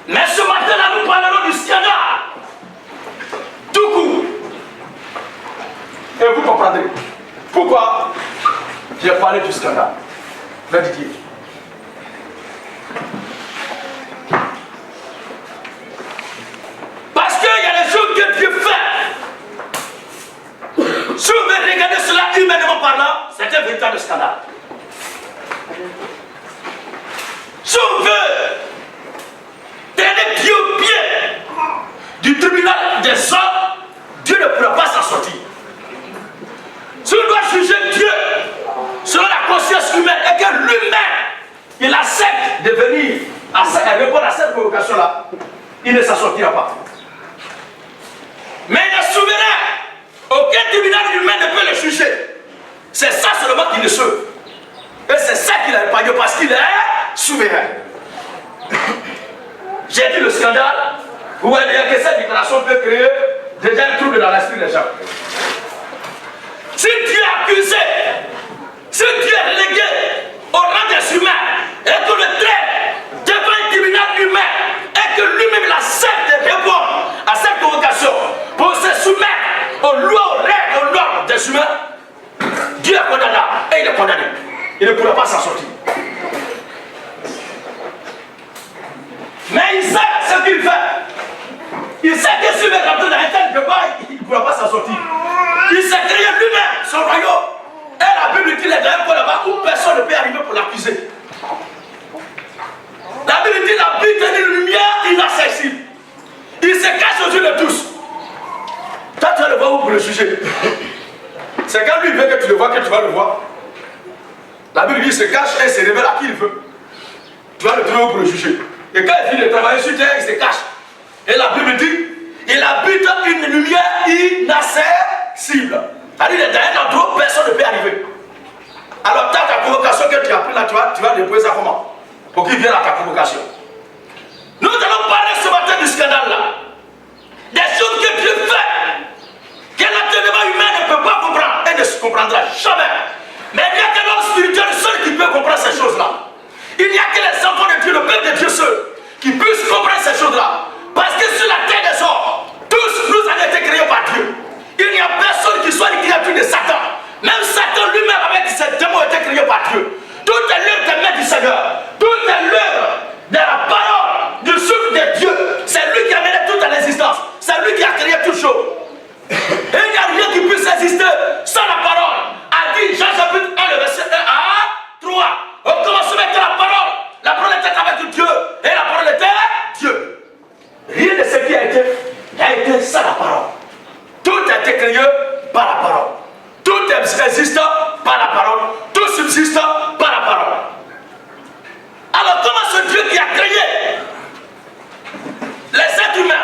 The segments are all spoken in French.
Mais ce matin-là, nous parlerons du scandale. Tout court. Et vous comprendrez pourquoi j'ai parlé du scandale. Frère Didier. Parce qu'il y a des choses que Dieu fait. Si vous voulez regarder cela humainement parlant, c'est un véritable scandale. Si on veut traîner pied au pied du tribunal des hommes, Dieu ne pourra pas s'en sortir. Si on doit juger Dieu selon la conscience humaine et que lui-même, il accepte de venir répondre à cette provocation-là, il ne s'en sortira pas. Mais il est souverain. Aucun tribunal humain ne peut le juger. C'est ça seulement qu'il ne sauve. Et c'est ça qu'il a épargné parce qu'il est souverain. J'ai dit le scandale. Vous voyez que cette déclaration peut créer déjà un trouble dans l'esprit des gens. Si Dieu est accusé, si Dieu est relégué au rang des humains et que le traite devant un tribunal humain et que lui-même il accepte de répondre à cette convocation pour se soumettre aux lois, aux règles, aux normes des humains, Dieu est condamné et il est condamné. Il ne pourra pas s'en sortir. Mais il sait ce qu'il fait. Il sait que s'il veut rentrer dans un tel débat, il ne pourra pas s'en sortir. Il s'est créé lui-même son royaume. Et la Bible dit qu'il est dans un coin là-bas où personne ne peut arriver pour l'accuser. La Bible dit la Bible est une lumière inaccessible. Il se cache aux yeux de tous. Toi, tu vas le voir où pour le juger. C'est quand lui veut que tu le vois que tu vas le voir. La Bible dit qu'il se cache et se révèle à qui il veut. Tu vas le trouver où pour le juger. Et quand il finit de travailler sur terre, il se cache. Et la Bible dit, il habite une lumière inaccessible. C'est-à-dire, il est dans un endroit où personne ne peut arriver. Alors, ta convocation que tu as pris là, tu vas déposer ça comment? Pour qu'il vienne à ta convocation. Nous allons parler ce matin du scandale là. Des choses que Dieu fait, que l'entendement humain ne peut pas comprendre et ne se comprendra jamais. Mais il n'y a que l'homme spirituel seul qui peut comprendre ces choses-là. Il n'y a que les enfants de Dieu, le peuple de Dieu seul, qui puissent comprendre ces choses-là. Parce que sur la terre des hommes, tous nous avons été créés par Dieu. Il n'y a personne qui soit une créature de Satan. Même Satan lui-même avec ses démons a été créé par Dieu. Tout est l'œuvre des mains du Seigneur. Tout est l'œuvre de la parole du souffle de Dieu. C'est lui qui a mené tout à l'existence. C'est lui qui a créé toutes choses. Et il n'y a rien qui puisse exister sans la parole. A dit Jean chapitre 1, le verset 1 à 3. Au commencement était la parole. La parole était avec Dieu. Et la parole était Dieu. Rien de ce qui a été sans la parole. Tout a été créé par la parole. Tout existe par la parole. Tout subsiste par la parole. Alors comment ce Dieu qui a créé les êtres humains,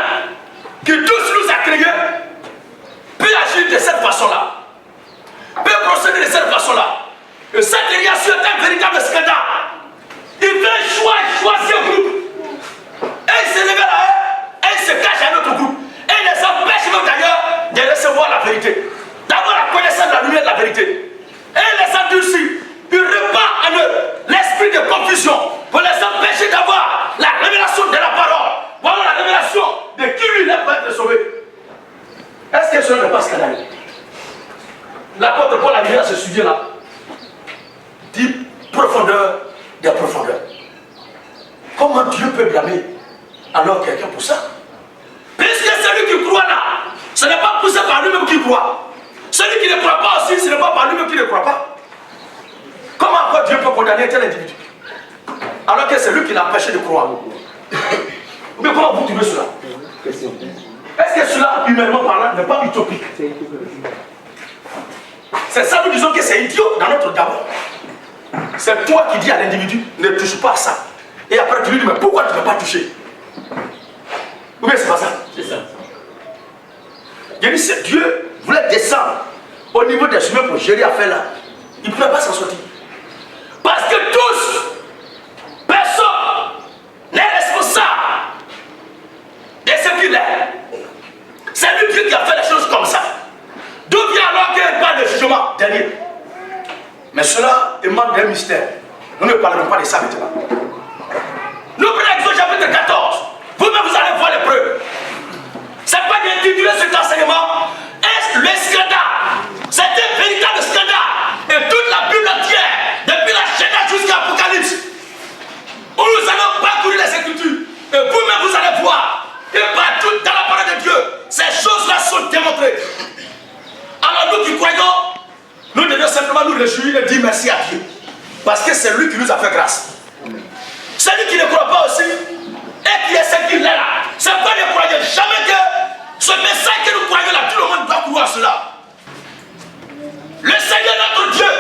qui tous nous a créés, peut agir de cette façon-là, peut procéder de cette façon-là? Et cette création est un véritable scandale. Il fait choisir un groupe. Et il se lève là, et il se cache à un autre groupe. Et il les empêche même d'ailleurs de recevoir la vérité, d'avoir la connaissance de la lumière de la vérité. Et il les endurcit. Il répand en eux l'esprit de confusion pour les empêcher d'avoir la révélation de la parole, voilà la révélation de qui lui est pour être sauvé. Est-ce que cela n'est pas scandaleux? L'apôtre Paul a dit à ce sujet-là, dit profondeur des profondeurs. Comment Dieu peut blâmer alors quelqu'un pour ça? Puisque celui qui croit là, ce n'est pas poussé par lui-même qui croit. Celui qui ne croit pas aussi, ce n'est pas par lui-même qui ne croit pas. Comment encore Dieu peut condamner un tel individu alors que c'est lui qui l'a empêché de croire? Mais comment vous trouvez cela? Est-ce que cela, humainement parlant, n'est pas utopique? C'est ça, nous disons que c'est idiot dans notre d'abord. C'est toi qui dis à l'individu, ne touche pas à ça. Et après tu lui dis, mais pourquoi tu ne vas pas toucher? Ou bien c'est pas ça? C'est ça. Il dit, si Dieu voulait descendre au niveau des humains pour gérer l'affaire là, il ne pouvait pas s'en sortir. Parce que tous, personne n'est responsable de ce qu'il est. C'est lui Dieu qui a fait les choses comme ça. D'où vient alors qu'il parle de jugement dernier? Mais cela émane d'un mystère. Nous ne parlerons pas de ça maintenant. Nous prenons Exode chapitre 14. dire merci à Dieu. Parce que c'est lui qui nous a fait grâce. Celui qui ne croit pas aussi, et qui est ce qu'il est là, c'est pas ne croyez jamais que ce message que nous croyons là, tout le monde doit croire cela. Le Seigneur notre Dieu,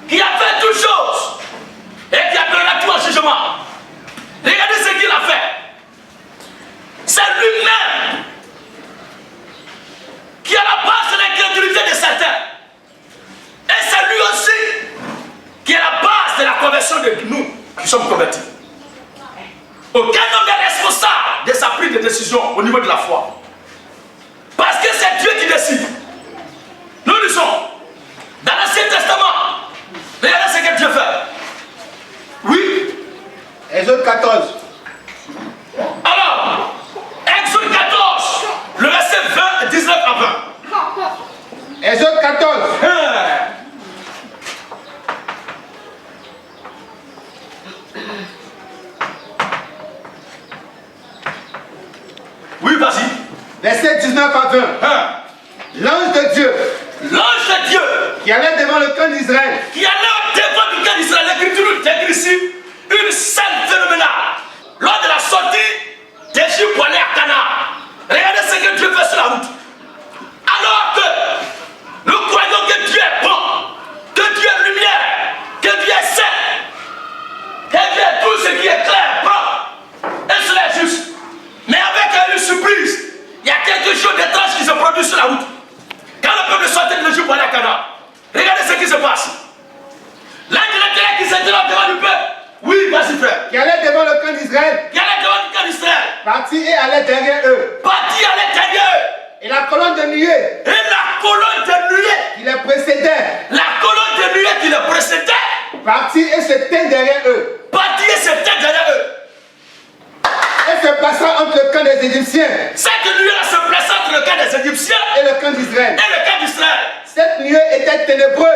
qui a fait toutes choses, et qui appellera tout en jugement. Regardez ce qu'il a fait. C'est lui-même qui est à la base de l'incrédulité de certains. Et c'est lui aussi qui est à la base de la conversion de nous qui sommes convertis. Aucun homme n'est responsable de sa prise de décision au niveau de la foi. Parce que c'est Dieu qui décide. Nous lisons dans l'Ancien Testament. Regardez ce que Dieu fait. Oui. Exode 14. Alors, Exode 14, le verset 20, 19 à 20. Exode 14. Oui, vas-y. Verset 19 à 20. L'ange de Dieu. L'ange de Dieu. Qui allait devant le camp d'Israël. Qui allait devant le camp d'Israël. L'Écriture nous décrit ici une scène phénoménale. Lors de la sortie d'Égypte pour aller à Canaan. Regardez ce que Dieu fait sur la route. Alors que nous croyons que Dieu est bon, que Dieu est lumière, que Dieu est saint, que Dieu est tout ce qui est clair, bon, et cela est juste. Mais avec une surprise, il y a quelque chose d'étrange qui se produit sur la route. Quand le peuple sortait de l'Égypte pour aller à Canaan, regardez ce qui se passe. L'ange de l'Éternel qui s'était là devant le peuple. Oui, vas-y frère. Qui allait devant le camp d'Israël. Qui allait devant le camp d'Israël. Parti et allait derrière eux. Parti à l'intérieur. Et la colonne de nuée. Et la colonne de nuée. Qui les précédait. La colonne de nuée qui les précédait. Parti et se tint derrière eux. Parti et se tint derrière eux. Et se passa entre le camp des Égyptiens. Cette nuée-là se plaça entre le camp des Égyptiens. Et le camp d'Israël. Et le camp d'Israël. Cette nuée était ténébreuse.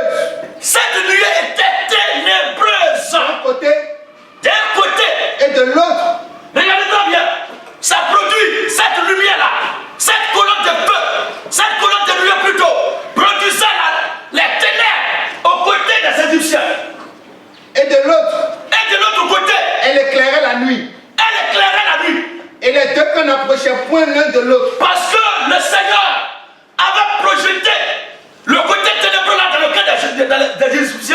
Cette nuée était ténébreuse. D'un côté. D'un côté. Et de l'autre. Regardez-moi bien. Ça produit cette lumière-là. Cette colonne de feu. Cette colonne de lumière plutôt. Produisait les ténèbres aux côtés des Égyptiens. Et de l'autre. Et de l'autre côté. Elle éclairait la nuit. Elle éclairait la nuit. Et les deux camps n'approchaient point l'un de l'autre. Parce que le Seigneur avait projeté le côté ténébreux là dans le camp des Égyptiens,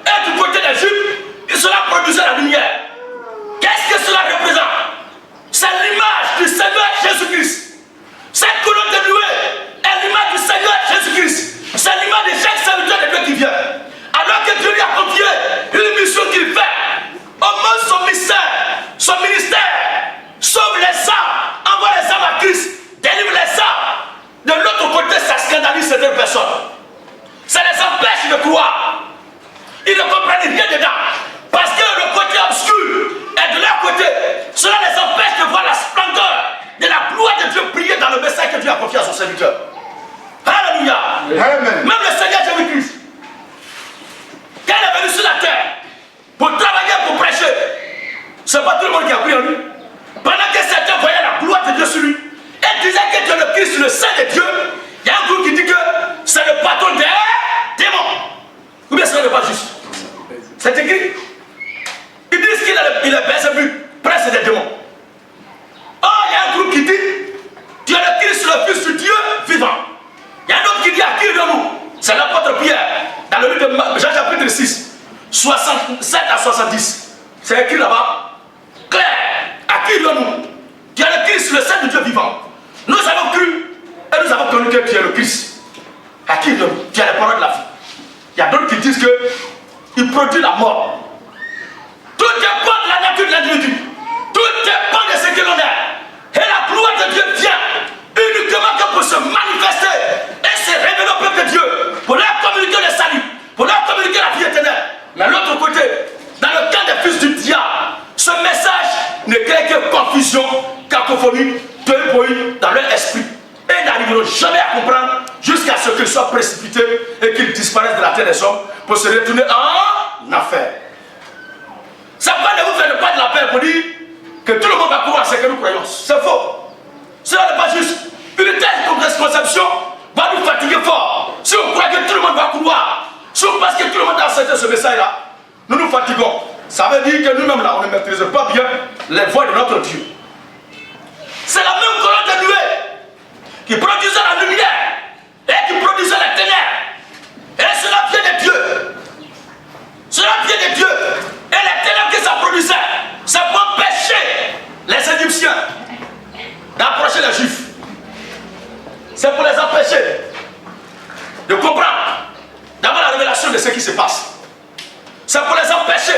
et du côté d'Égypte, cela produisait la lumière. Qu'est-ce que cela représente? C'est l'image du Seigneur Jésus-Christ. Cette colonne de nuée est l'image du Seigneur Jésus-Christ. C'est l'image de chaque serviteur de Dieu qui vient. Alors que Dieu lui a confié une mission qu'il fait, augmente son ministère, sauve les âmes, envoie les âmes à Christ, délivre les âmes. De l'autre côté, ça scandalise certaines personnes. Ça les empêche de croire. Ils ne comprennent rien dedans. Parce que le côté obscur est de leur côté. Cela les empêche de voir la splendeur de la gloire de Dieu briller dans le message que Dieu a confié à son serviteur. Alléluia. Amen. Même le Seigneur Jésus-Christ, quand il est venu sur la terre pour travailler, pour prêcher, c'est pas tout le monde qui a cru en lui. Pendant que certains voyaient la gloire de Dieu sur lui et disaient que Dieu le Christ, le Saint de Dieu, il y a un groupe qui dit que c'est le patron des démons. Ou bien ce n'est pas juste. C'est écrit. Ils disent qu'il est Belzébuth, prince des démons. Or, il y a un groupe qui dit tu es le Christ, le Fils du Dieu vivant. Il y a un autre qui dit à qui de nous? C'est l'apôtre Pierre, dans le livre de Jean chapitre 6, 67 à 70. C'est écrit là-bas. Claire, à qui de nous? Tu es le Christ, le Saint de Dieu vivant. Nous avons cru et nous avons connu que tu es le Christ. À qui de nous? Tu as les paroles de la vie. Il y a d'autres qui disent qu'il produit la mort. Tout dépend de la nature de l'individu. Tout dépend de ce que l'on est. Et la gloire de Dieu vient uniquement que pour se manifester et se révéler au peuple de Dieu, pour leur communiquer le salut, pour leur communiquer la vie éternelle. Mais de l'autre côté, dans le cas des fils du diable, ce message ne crée que confusion, cacophonie, bruit dans leur esprit. Et ils n'arriveront jamais à comprendre jusqu'à ce qu'ils soient précipités et qu'ils disparaissent de la terre des hommes pour se retourner en affaire. Ça va ne vous faire pas de la peine pour dire que tout le monde va croire ce que nous croyons. C'est faux. Cela n'est pas juste. Une telle conception va nous fatiguer fort. Si on croit que tout le monde va couloir, si on pense que tout le monde a accepté ce message-là, nous nous fatiguons. Ça veut dire que nous-mêmes là, on ne maîtrise pas bien les voies de notre Dieu. C'est la même colonne de nuée qui produisait la lumière et qui produisait les ténèbres. Et c'est la pied de Dieu. C'est la pied de Dieu. Et les ténèbres que ça produisait, c'est pour empêcher les Égyptiens d'approcher les Juifs. C'est pour les empêcher de comprendre d'abord la révélation de ce qui se passe. C'est pour les empêcher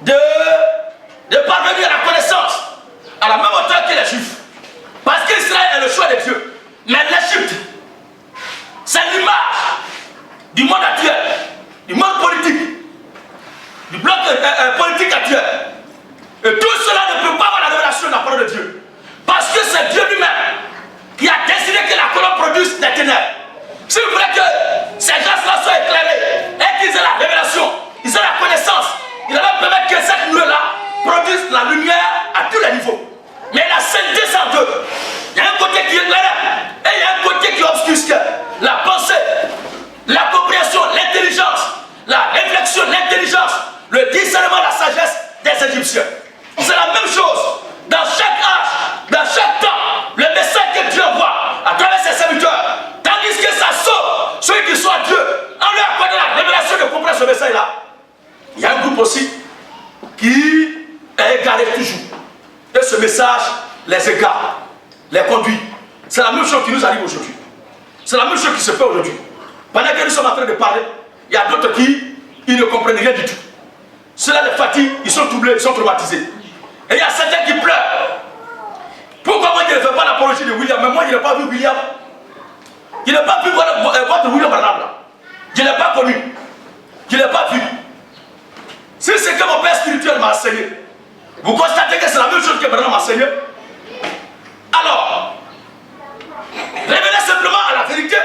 de parvenir à la connaissance à la même hauteur que les Juifs. Parce qu'Israël est le choix de Dieu. Mais l'Égypte, c'est l'image du monde actuel, du monde politique, du bloc politique actuel. Et tout cela ne peut pas avoir la révélation de la parole de Dieu. Parce que c'est Dieu lui-même qui a décidé que la colonne produise des ténèbres. Si vous voulez que ces gens-là soient éclairés et qu'ils aient la révélation, ils aient la connaissance, il va permettre que cette nuée-là produise la lumière à tous les niveaux. Mais la sainteté, c'est en deux. Il y a un côté qui est éclairé et il y a un côté qui obscure. La pensée, la compréhension, l'intelligence, la réflexion, l'intelligence, le discernement, la sagesse des Égyptiens. C'est la même chose. Dans chaque âge, dans chaque temps, le message que Dieu envoie à travers ses serviteurs, tandis que ça sauve ceux qui sont à Dieu, en leur accordant la révélation de comprendre ce message-là. Il y a un groupe aussi qui est égaré toujours. Et ce message les égare, les conduit. C'est la même chose qui nous arrive aujourd'hui. C'est la même chose qui se fait aujourd'hui. Pendant que nous sommes en train de parler, il y a d'autres qui ils ne comprennent rien du tout. Ceux-là, les fatigues, ils sont troublés, ils sont traumatisés. Et il y a certains qui pleurent. Pourquoi moi je ne fais pas l'apologie de William? Mais moi je n'ai pas vu William. Je n'ai pas vu votre William Branham là. Je ne l'ai pas connu. Je ne l'ai pas vu. C'est ce que mon père spirituel m'a enseigné. Vous constatez que c'est la même chose que Branham m'a enseigné. Alors, révélez simplement à la vérité.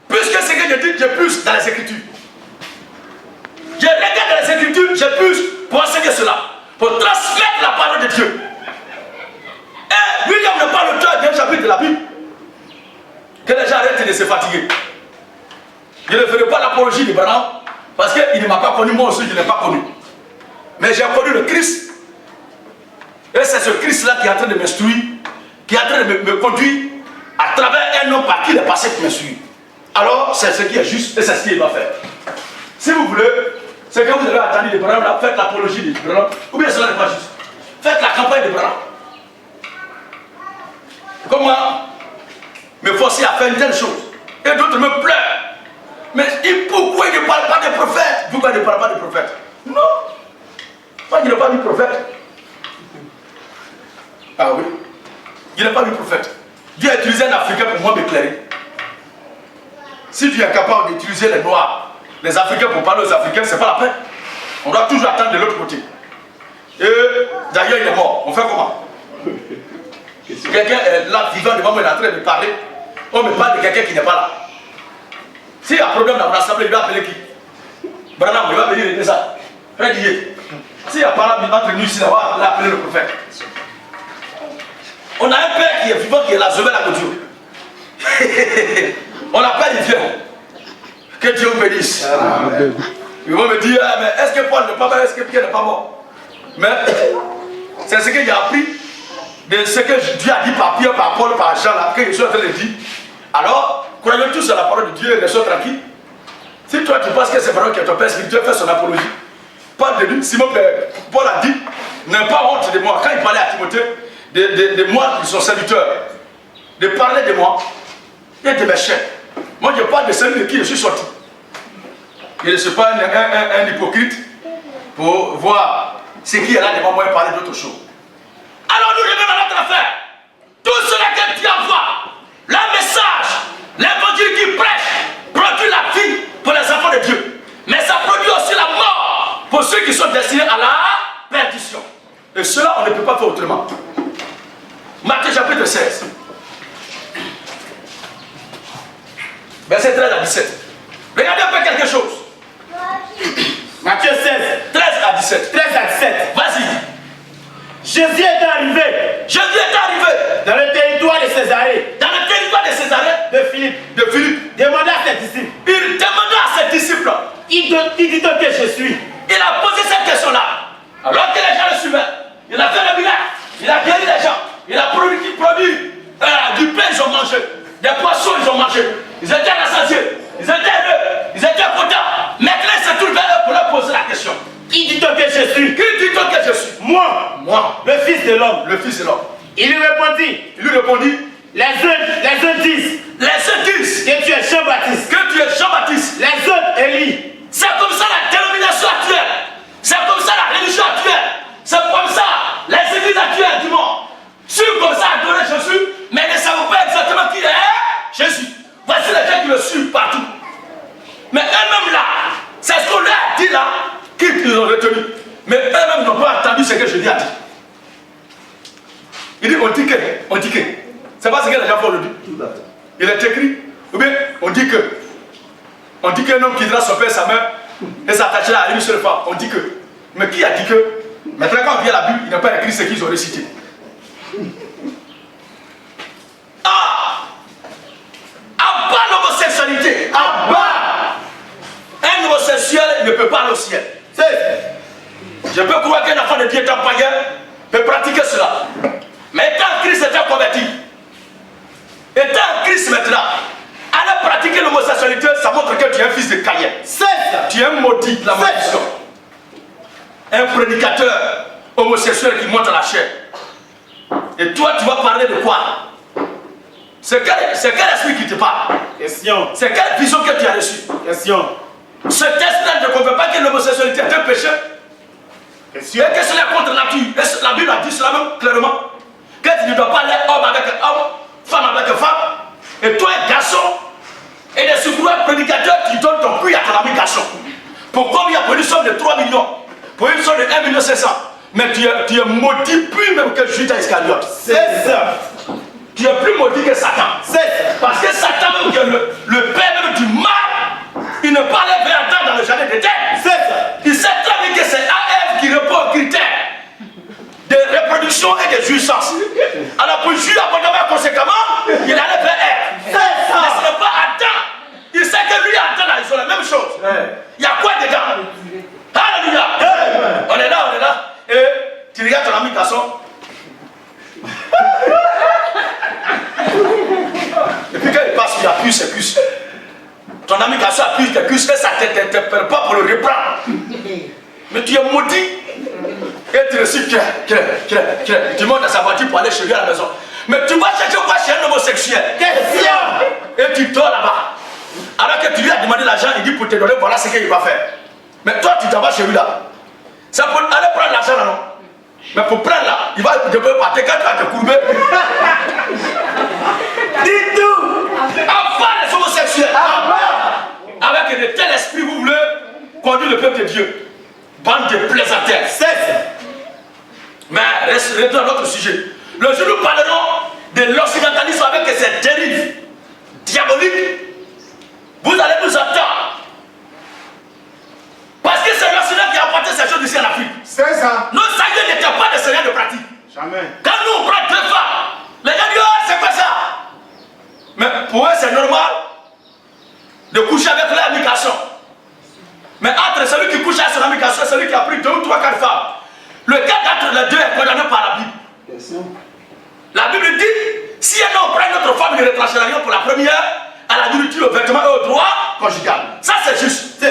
Puisque ce que je dis, j'ai plus dans les Écritures. Je regarde dans les Écritures, j'ai plus pour enseigner cela. Pour transmettre la parole de Dieu. Et William n'est pas l'auteur d'un chapitre de la Bible. Que les gens arrêtent de se fatiguer. Je ne ferai pas l'apologie de Branham parce qu'il ne m'a pas connu, moi aussi je ne l'ai pas connu. Mais j'ai connu le Christ. Et c'est ce Christ-là qui est en train de m'instruire, qui est en train de me conduire à travers un homme par qui il est passé pour m'instruire. Alors c'est ce qui est juste et c'est ce qu'il va faire. Si vous voulez, c'est que vous avez attendu de Branham là, faites l'apologie de Branham, ou bien cela n'est pas juste. Faites la campagne de Branham. Comment me forcer à faire une telle chose? Et d'autres me pleurent. Mais pourquoi il ne parle pas des prophètes? Pourquoi il ne parle pas des prophètes? Non. Moi, il n'a pas vu prophète. Ah oui. Il n'a pas vu prophète. Dieu a utilisé un Africain pour moi m'éclairer. Si Dieu est capable d'utiliser les Noirs, les Africains pour parler aux Africains, c'est pas la peine. On doit toujours attendre de l'autre côté. Et d'ailleurs, il est mort. On fait comment? Quelqu'un est là, vivant devant moi, il est en train de parler. On me parle de quelqu'un qui n'est pas là. S'il y a un problème dans mon assemblée, il va appeler qui? Branham, il va venir régler ça. Régulier. S'il y a un problème entre nous ici, il va appeler le prophète. On a un père qui est vivant, qui est là, je vais la Dieu. On l'appelle, il vient. Que Dieu vous bénisse. Amen. Ils vont me dire, ah, mais est-ce que Paul n'est pas mort? Est-ce que Pierre n'est pas mort? Mais c'est ce que j'ai appris de ce que Dieu a dit par Pierre, par Paul, par Jean, là, que je suis en train de dire. Alors, croyons tous à la parole de Dieu et restons tranquilles. Si toi tu penses que c'est vraiment que ton père spirituel fait son apologie, Paul de lui, Simon, Paul a dit, n'aie pas honte de moi. Quand il parlait à Timothée, de moi, son serviteur, de parler de moi et de mes chaînes. Moi, je parle de celui de qui je suis sorti. Je ne suis pas un hypocrite pour voir ce qui est là devant moi et parler d'autre chose. Alors nous revenons à notre affaire. Tout cela que Dieu envoie, le message, l'évangile qui prêche, produit la vie pour les enfants de Dieu. Mais ça produit aussi la mort pour ceux qui sont destinés à la perdition. Et cela, on ne peut pas faire autrement. Matthieu chapitre 16. Verset 13 à 17. Regardez un peu quelque chose. Matthieu 16. 13 à 17. 13 à 17. Vas-y. Jésus est arrivé. Jésus est arrivé. Dans le territoire de Césarée. Dans le territoire de Césarée. De Philippe. De Philippe. Demanda à ses disciples. Il demanda à ses disciples. Il dit donc que je suis. Il a posé cette question-là. Alors que les gens le suivaient, il a fait le miracle. Il a guéri les gens. Il a produit du pain, ils ont mangé. Des poissons, ils ont mangé. Ils étaient rassasiés. Ils étaient heureux. Ils étaient contents. Maintenant, il se tourne vers eux pour leur poser la question. Qui dit donc que je suis? Qui dit donc que je suis? Moi. Moi. Le Fils de l'homme. Le Fils de l'homme. Il lui répondit. Il lui répondit. Les uns disent. Les uns disent Que tu es Jean-Baptiste. que tu es Jean-Baptiste. Les autres Élie. C'est comme ça la dénomination actuelle. C'est comme ça la religion actuelle. C'est comme ça les églises actuelles du monde. Suivent comme ça à donner Jésus, mais ne savent pas exactement qui est Jésus. Voici les gens qui le suivent partout. Mais eux-mêmes là, c'est ce qu'on leur a dit là, qu'ils ont retenu. Mais eux-mêmes n'ont pas entendu ce que Jésus a dit. Il dit on dit que. C'est pas ce que les gens font aujourd'hui. Il est écrit, ou bien on dit qu'un homme quittera son père et sa mère et s'attachera à une seule femme. On dit que. Mais qui a dit que? Maintenant quand on vient à la Bible, il n'a pas écrit ce qu'ils ont récité. Ah! À bas l'homosexualité. À bas! Un homosexuel ne peut pas aller au ciel. Je peux croire qu'un enfant de Dieu étant païen peut pratiquer cela. Mais étant Christ était converti, étant Christ maintenant, aller pratiquer l'homosexualité, ça montre que tu es un fils de Caïn. Tu es un maudit de la malédiction. Un prédicateur homosexuel qui monte à la chair. Et toi, tu vas parler de quoi? C'est quel esprit qui te parle? Question. C'est quelle vision que tu as reçue? Question. Ce texte-là ne convainc pas que l'homosexualité est un péché. Question. Et que cela est contre nature. Et la Bible a dit cela même clairement. Que tu ne dois pas aller homme avec homme, femme avec femme. Et toi, un garçon, et des secoureurs prédicateurs, tu donnes ton prix à ton ami garçon. Pour combien? Pour une somme de 3 millions. Pour une somme de 1 500 000. Mais tu es maudit plus même que Judas Iscariote. C'est ça. Tu es plus maudit que Satan. Parce que Satan, même que le père même du mal, il ne parlait vers Adam dans le jardin d'Éden. Il sait très bien que c'est Ève qui répond aux critères de reproduction et de jouissance. Alors pour jouir abondamment conséquemment, il allait vers Ève. Mais ce n'est pas Adam. Il sait que lui et Adam, ils ont la même chose. Il y a quoi dedans? Alléluia. On est là. Et tu regardes ton ami garçon. Et puis quand il passe, il appuie ses cuisses. Ton ami garçon appuie tes cuisses et ça ne t'interpelle pas pour le reprendre. Mais tu es maudit. Et tu le suis, tu montes dans sa voiture pour aller chez lui à la maison. Mais tu vas chercher quoi chez un homosexuel? Et tu dors là-bas. Alors que tu lui as demandé l'argent, il dit pour te donner, voilà ce qu'il va faire. Mais toi, tu t'en vas chez lui là. C'est pour aller prendre l'argent là, non? Mais pour prendre là, il va te partir quand tu vas te courber. Dis tout! Enfin les homosexuels! Avec de tels esprits, vous voulez conduire le peuple de Dieu. Bande de plaisantins. Mais restons à notre sujet. Le jour où nous parlerons de l'occidentalisme avec ses dérives diaboliques, vous allez nous entendre. Parce que c'est l'Occident qui a apporté ces choses ici en Afrique. C'est ça. Nos aïeux n'étaient pas des seigneurs de pratique. Jamais. Quand nous on prend 2 femmes, les gens disent oh, c'est quoi ça? Mais pour eux c'est normal de coucher avec leur ami garçon. Mais entre celui qui couche avec son ami garçon et celui qui a pris 2 ou 3 4 femmes, le cas d'entre les deux est condamné par la Bible. La Bible dit si un homme prend notre femme, il ne retranchera rien pour la première, à la nourriture, au vêtement et au droit conjugal. Ça c'est juste.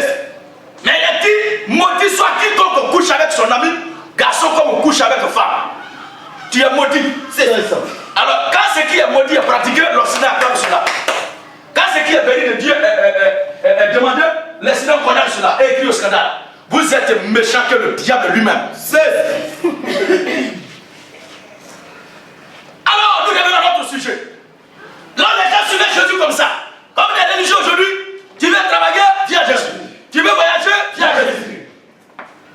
Mais il a dit maudit soit quiconque couche avec son ami garçon comme on couche avec femme. Tu es maudit. C'est ça. Alors quand ce qui est maudit est pratiqué, l'Occident acclame cela. Quand ce qui est béni de Dieu est demandé, l'Occident condamne cela et écrit au scandale. Vous êtes méchant que le diable lui-même. Alors nous revenons à notre sujet. Là les gens suivent Jésus comme ça. Comme les religieux aujourd'hui, tu veux travailler, viens Jésus. Tu veux voyager, viens Jésus.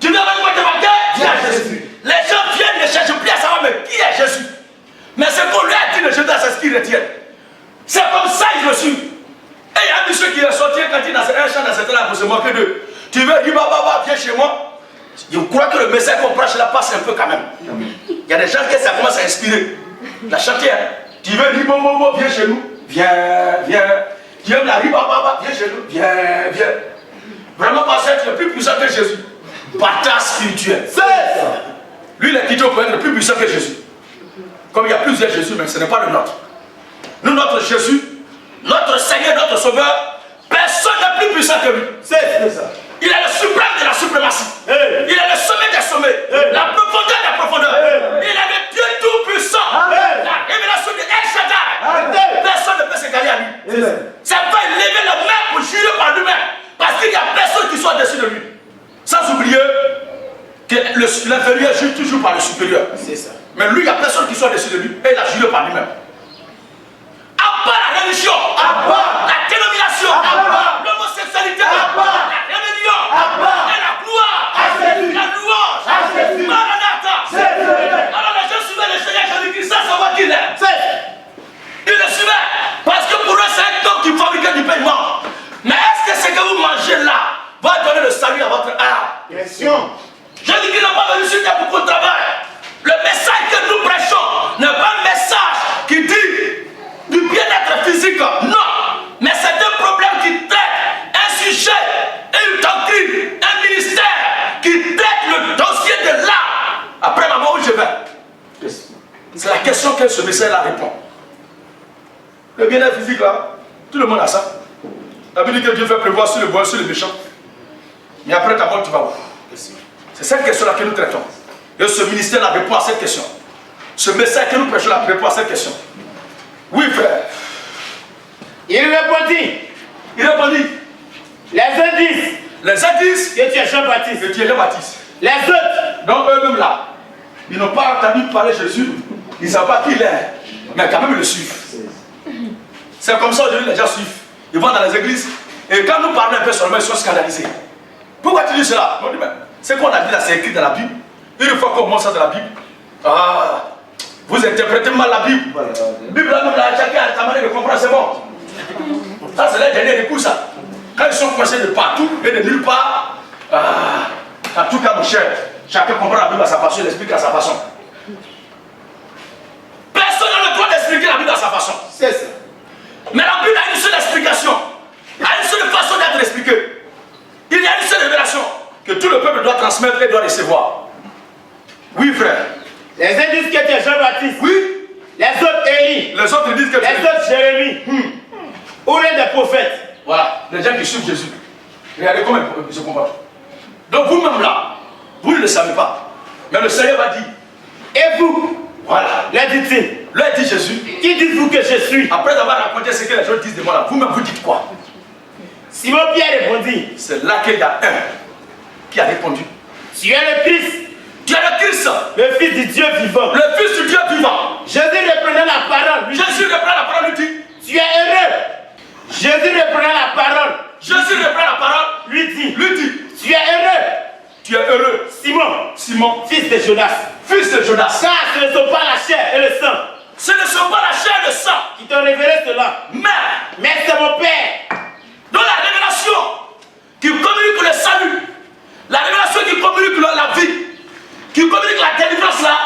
Tu veux avoir une boîte de viens Jésus. Les gens viennent ne cherchent plus à savoir mais qui est Jésus. Mais ce qu'on lui a dit de Jésus, c'est ce qu'ils retiennent. C'est comme ça ils le suivent. Et il y a un monsieur qui est sorti quand il est dans un champ dans cette là pour se moquer d'eux. Tu veux dire viens chez moi. Je crois que le message qu'on prêche là passe un peu quand même. Il y a des gens que ça commence à inspirer. La chantière. Tu veux dire viens chez nous. Viens. Dieu arrive, viens chez nous, viens. Vraiment, pasteur, tu es plus puissant que Jésus. Bâtard spirituel. Lui, il est quitté pour être plus puissant que Jésus. Comme il y a plusieurs Jésus, mais ce n'est pas le nôtre. Nous, notre Jésus, notre Seigneur, notre Sauveur, personne n'est plus puissant que lui. C'est ça. Il est le suprême de la suprématie. Hey. Il est le sommet des sommets. Hey. La profondeur des profondeurs. Hey. Il est le Dieu tout-puissant. Hey. La révélation de El Shaddai. Hey. Personne ne peut s'égaler à lui. Hey. Ça va lever la main pour jurer par lui-même. Parce qu'il n'y a personne qui soit au-dessus de lui. Sans oublier que l'inférieur jure toujours par le supérieur. C'est ça. Mais lui, il n'y a personne qui soit au-dessus de lui. Et il a juré par lui-même. À part la religion, la dénomination, l'homosexualité, la rébellion, et la gloire, la louange, Maranatha. Alors les gens suivaient le Seigneur Jésus-Christ sans savoir qui il est. Ils le suivaient parce que pour eux c'est un homme qui fabriquait du paiement. Mais est-ce que ce que vous mangez là va donner le salut à votre âme? Question. Jésus-Christ n'a pas venu sur terre pour qu'on travaille. Le message que nous prêchons n'est pas un message qui dit du bien-être physique, non, mais c'est un problème qui traite un sujet, une doctrine, un ministère qui traite le dossier de l'âme. Après ma mort, où je vais? C'est la question que ce message-là répond. Le bien-être physique, là, tout le monde a ça. La Bible dit que Dieu fait pleuvoir sur le bon et sur le méchant. Mais après ta mort, tu vas voir. C'est cette question-là que nous traitons. Et ce ministère-là répond à cette question. Ce message que nous prêchons là répond à cette question. Oui, frère. Il répondit. Il répondit. Les uns disent Les uns disent que tu es Jean-Baptiste. que tu es Jean-Baptiste. Les autres, Donc eux-mêmes là, ils n'ont pas entendu parler de Jésus. Ils ne savent pas qui il est. Mais quand même ils le suivent. C'est comme ça aujourd'hui les gens suivent. Ils vont dans les églises. Et quand nous parlons un peu seulement, ils sont scandalisés. Pourquoi tu dis cela? On dit, mais c'est qu'on a dit là, c'est écrit dans la Bible. Une fois qu'on montre ça dans la Bible, vous interprétez mal la Bible. La Bible là, chacun a sa manière de comprendre, c'est bon. Ça, c'est le dernier coup, ça. Quand ils sont coincés de partout et de nulle part, en tout cas, mon cher, chacun comprend la Bible à sa façon, il explique à sa façon. Personne n'a le droit d'expliquer la Bible à sa façon. c'est ça. Mais la Bible a une seule explication, a une seule façon d'être expliquée. Il y a une seule révélation que tout le peuple doit transmettre et doit recevoir. Oui, frère. Les uns disent que tu es Jean-Baptiste. Oui. Les autres Élie. Les autres disent que Les autres Jérémie. Ou l'un des prophètes. Voilà, les gens qui suivent Jésus. Regardez comment ils se comportent. Donc vous-même là, vous ne le savez pas. Mais le Seigneur va dire. Et vous, Voilà. leur dit-il, Là, il dit Jésus. qui dites-vous que je suis? Après avoir raconté ce que les gens disent de moi là, vous-même vous dites quoi? Simon-Pierre répondit, C'est là qu'il y a un qui a répondu. tu es le Christ, Tu es le Christ, le Fils du Dieu vivant. le Fils du Dieu vivant. Jésus reprenant la parole, lui dit, Jésus reprend la parole, lui dit. tu es heureux. Jésus reprenant la parole, Jésus reprend la parole, lui dit, tu tu es heureux. es heureux, Simon, Simon, fils de Jonas, fils de Jonas. car ce ne sont pas la chair et le sang Ce ne sont pas la chair et le sang, qui t'ont révélé cela, mais mais c'est mon Père. dans la révélation qui communique le salut, la révélation qui communique la vie, qui communique la délivrance là,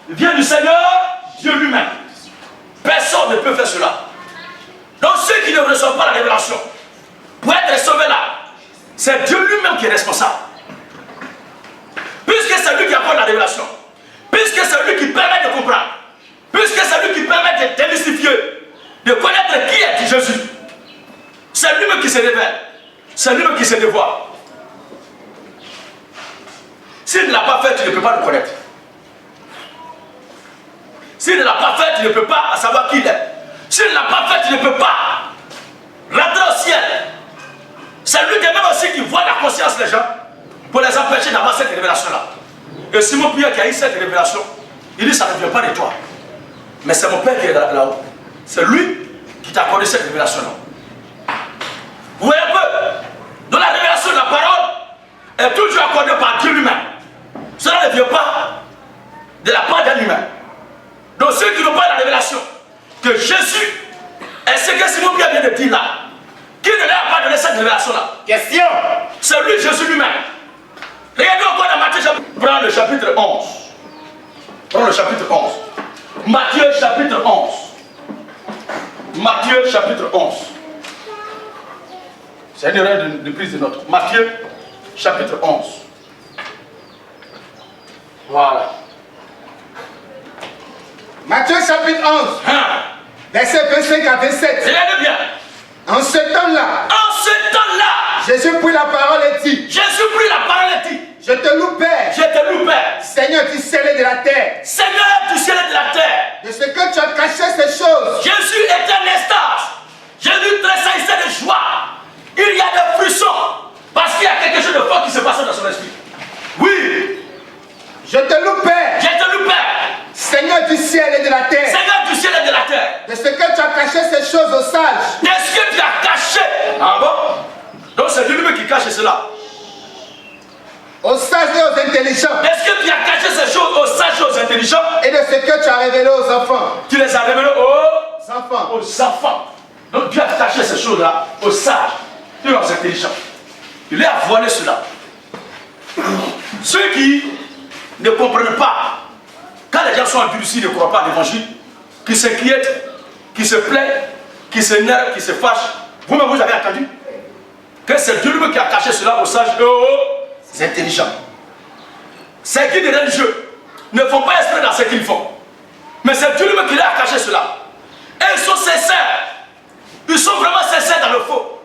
vient du Seigneur, Dieu lui-même. Personne ne peut faire cela. Donc ceux qui ne reçoivent pas la révélation, pour être sauvés là, c'est Dieu lui-même qui est responsable. Puisque c'est lui qui apporte la révélation, puisque c'est lui qui permet de comprendre, puisque c'est lui qui permet de démystifier, de connaître qui est Jésus. C'est lui-même qui se révèle, c'est lui-même qui se dévoile. S'il ne l'a pas fait, tu ne peux pas le connaître. S'il ne l'a pas fait, tu ne peux pas savoir qui il est. S'il ne l'a pas fait, tu ne peux pas rentrer au ciel. C'est lui de même aussi qui voit la conscience des gens pour les empêcher d'avoir cette révélation-là. Et Simon Pierre qui a eu cette révélation, il dit ça ne vient pas de toi. Mais c'est mon Père qui est là-haut. C'est lui qui t'a accordé cette révélation-là. Vous voyez un peu? Dans la révélation de la parole est toujours accordée par Dieu lui-même. Cela ne vient pas de la part d'un humain. Donc ceux qui n'ont pas la révélation que Jésus est ce que Simon Pierre vient de dire là, qui ne leur a pas donné cette révélation-là? Question. C'est lui, Jésus lui-même. Regardez encore dans Matthieu chapitre. Prends le chapitre 11. Prends le chapitre 11. Matthieu chapitre 11. Matthieu chapitre 11. C'est une erreur de prise de note. Matthieu, chapitre 11. Voilà. Matthieu chapitre 11, verset 25 à 27. Regardez bien. En ce temps-là, Jésus prit la parole et dit, je te loue, Père, Seigneur du ciel et de la terre, de ce que tu as caché ces choses. Jésus est un extase. Jésus tressaillissait de joie. Il y a des frissons. Parce qu'il y a quelque chose de fort qui se passe dans son esprit. Oui. Je te loue, Père, Seigneur du ciel et de la terre, de ce que tu as caché ces choses aux sages. Est-ce que tu as caché? Ah bon? Donc c'est lui-même qui cache cela. Aux sages et aux intelligents. Est-ce que tu as caché ces choses aux sages et aux intelligents? Et de ce que tu as révélé aux enfants. Tu les as révélés aux enfants. Aux enfants. Donc Dieu a caché ces choses-là aux sages et aux intelligents. Il a voilé cela. Ceux qui ne comprennent pas, quand les gens sont endurcis, ils ne croient pas à l'évangile, qui s'inquiètent, qui se plaignent, qui s'énervent, qui se fâchent. Vous-même, vous avez entendu que c'est Dieu lui qui a caché cela aux sages et aux intelligents. Ces guides religieux ne font pas esprit dans ce qu'ils font. Mais c'est Dieu lui-même qui leur a caché cela. Et ils sont sincères. Ils sont vraiment sincères dans le faux.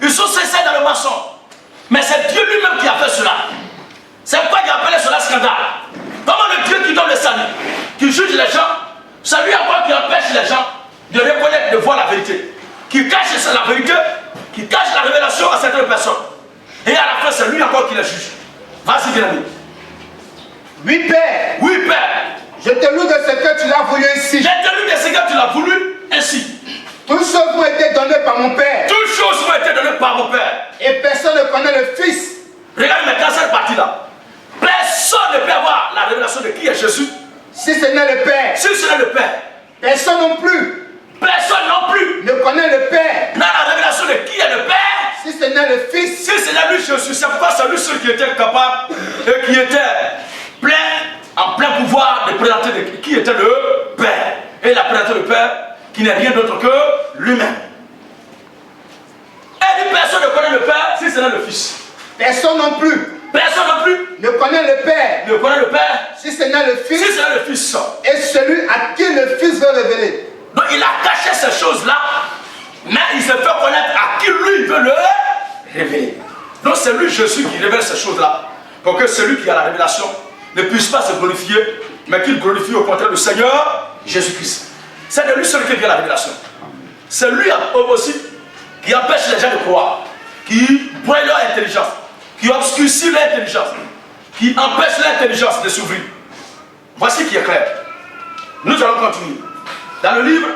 Ils sont sincères dans le mensonge. Mais c'est Dieu lui-même qui a fait cela. C'est pourquoi il a appelé cela scandale. Comment le Dieu qui donne le salut, qui juge les gens, c'est lui encore qui empêche les gens de reconnaître, de voir la vérité. Qui cache la vérité, qui cache la révélation à certaines personnes. Et à la fin, c'est lui encore qui les juge. Vas-y, bien ami. Oui, Père. Oui, Père. Je te loue de ce que tu l'as voulu ainsi. Je te loue de ce que tu l'as voulu ainsi. Toutes choses m'ont été données par mon Père. Toutes choses m'ont été données par mon Père. Et personne ne connaît le Fils. Regarde maintenant cette partie-là. Personne ne peut avoir la révélation de qui est Jésus. Si ce n'est le Père. Si ce n'est le Père. Personne non plus. Personne non plus ne connaît le Père. N'a la révélation de qui est le Père. Si ce n'est le Fils. Si ce n'est lui Jésus. C'est pourquoi c'est lui seul qui était capable et qui était en plein pouvoir de présenter qui était le Père. Et il a présenté le Père qui n'est rien d'autre que lui-même. Et personne ne connaît le Père si ce n'est le Fils. Personne non plus. Personne non plus ne connaît le Père. Ne connaît le Père. Si ce n'est le Fils. Si ce n'est le Fils. Et celui à qui le Fils veut révéler. Donc il a caché ces choses-là, mais il se fait connaître à qui lui veut le révéler. Donc c'est lui Jésus qui révèle ces choses-là, pour que celui qui a la révélation ne puisse pas se glorifier, mais qu'il glorifie au contraire le Seigneur Jésus-Christ. C'est de lui seul qui vient la révélation. C'est lui aussi qui empêche les gens de croire, qui broie leur intelligence, qui obscurcit leur intelligence, qui empêche l'intelligence de s'ouvrir. Voici qui est clair. Nous allons continuer. Dans le livre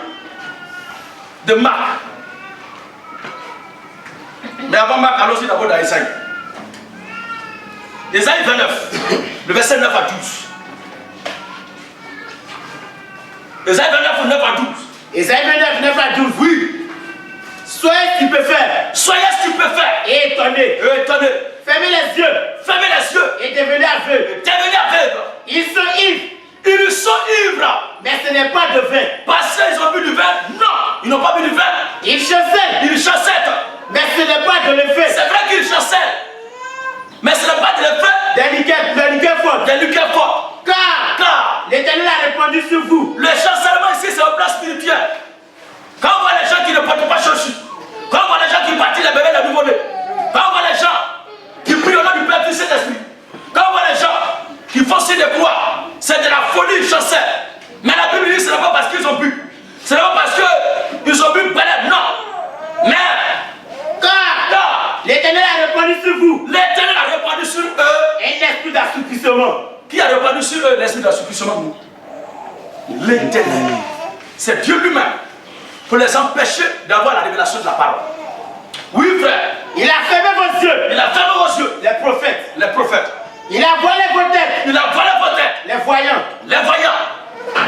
de Marc. Mais avant Marc, allons-y d'abord dans Isaïe. Isaïe 29, le verset 9 à 12. Isaïe 29, 9 à 12. Isaïe 29, 9 à 12. Oui. Soyez stupéfaits. Soyez stupéfaits. Et étonnés. Étonnés. Fermez les yeux. Fermez les yeux. Et devenez aveugles. Devenez aveugles. Ils sont ivres. Ils sont ivres. Mais ce n'est pas de vin. Parce qu'ils ont bu du vin? Non, ils n'ont pas bu du vin. Ils chancellent. Ils chancellent. Mais ce n'est pas de l'effet. C'est vrai qu'ils chancellent. Mais ce n'est pas de l'effet. Des liqueurs fortes. Des liqueurs fortes. Car l'Éternel a répandu sur vous. Le chancellement ici, c'est au plan spirituel. Quand on voit les gens qui ne portent pas chaussures, quand on voit les gens qui bâtissent les bébés de nouveau-nés, quand on voit les gens qui prient au nom du Père, Fils et d'Esprit, quand on voit les gens qui font ci des croix, c'est de la folie, ils chancellent. Mais la Bible dit ce n'est pas parce qu'ils ont bu. Ce n'est pas parce qu'ils ont bu peut-être, non. Mais car l'Éternel a répandu sur vous. L'Éternel a répandu sur eux un esprit d'assoupissement. Qui a répandu sur eux l'esprit d'assoupissement? L'Éternel. C'est Dieu lui-même pour les empêcher d'avoir la révélation de la parole. Oui, frère. Il a fermé vos yeux. Il a fermé vos yeux. Les prophètes. Les prophètes. Il a voilé vos têtes. Il a voilé vos têtes. Les voyants. Les voyants.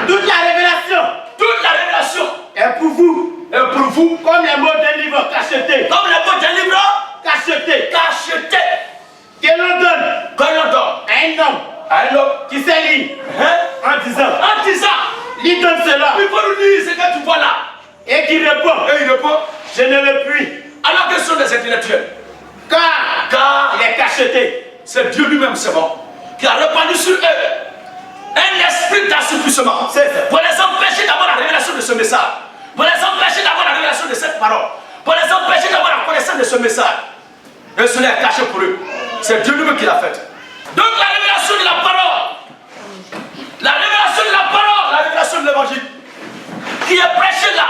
Toute la révélation. Toute la révélation est pour vous. Est pour vous. Comme les mots d'un livre cacheté. Comme les mots d'un livre cacheté. Cacheté. Que l'on donne. Que l'on donne. À un homme. À un homme. Qui sait lire. En disant. En disant. Lis donc cela. Il faut nous lire ce que tu vois là. Et qui répond. Et il répond. Je ne le puis. Alors que ce sont des les intellectuels. Car il est cacheté. C'est Dieu lui-même, c'est bon, qui a répandu sur eux un esprit d'assouplissement. Pour les empêcher d'avoir la révélation de ce message. Pour les empêcher d'avoir la révélation de cette parole. Pour les empêcher d'avoir la connaissance de ce message. Et cela est caché pour eux. C'est Dieu lui-même qui l'a fait. Donc la révélation de la parole. La révélation de la parole. La révélation de l'évangile. Qui est prêchée là.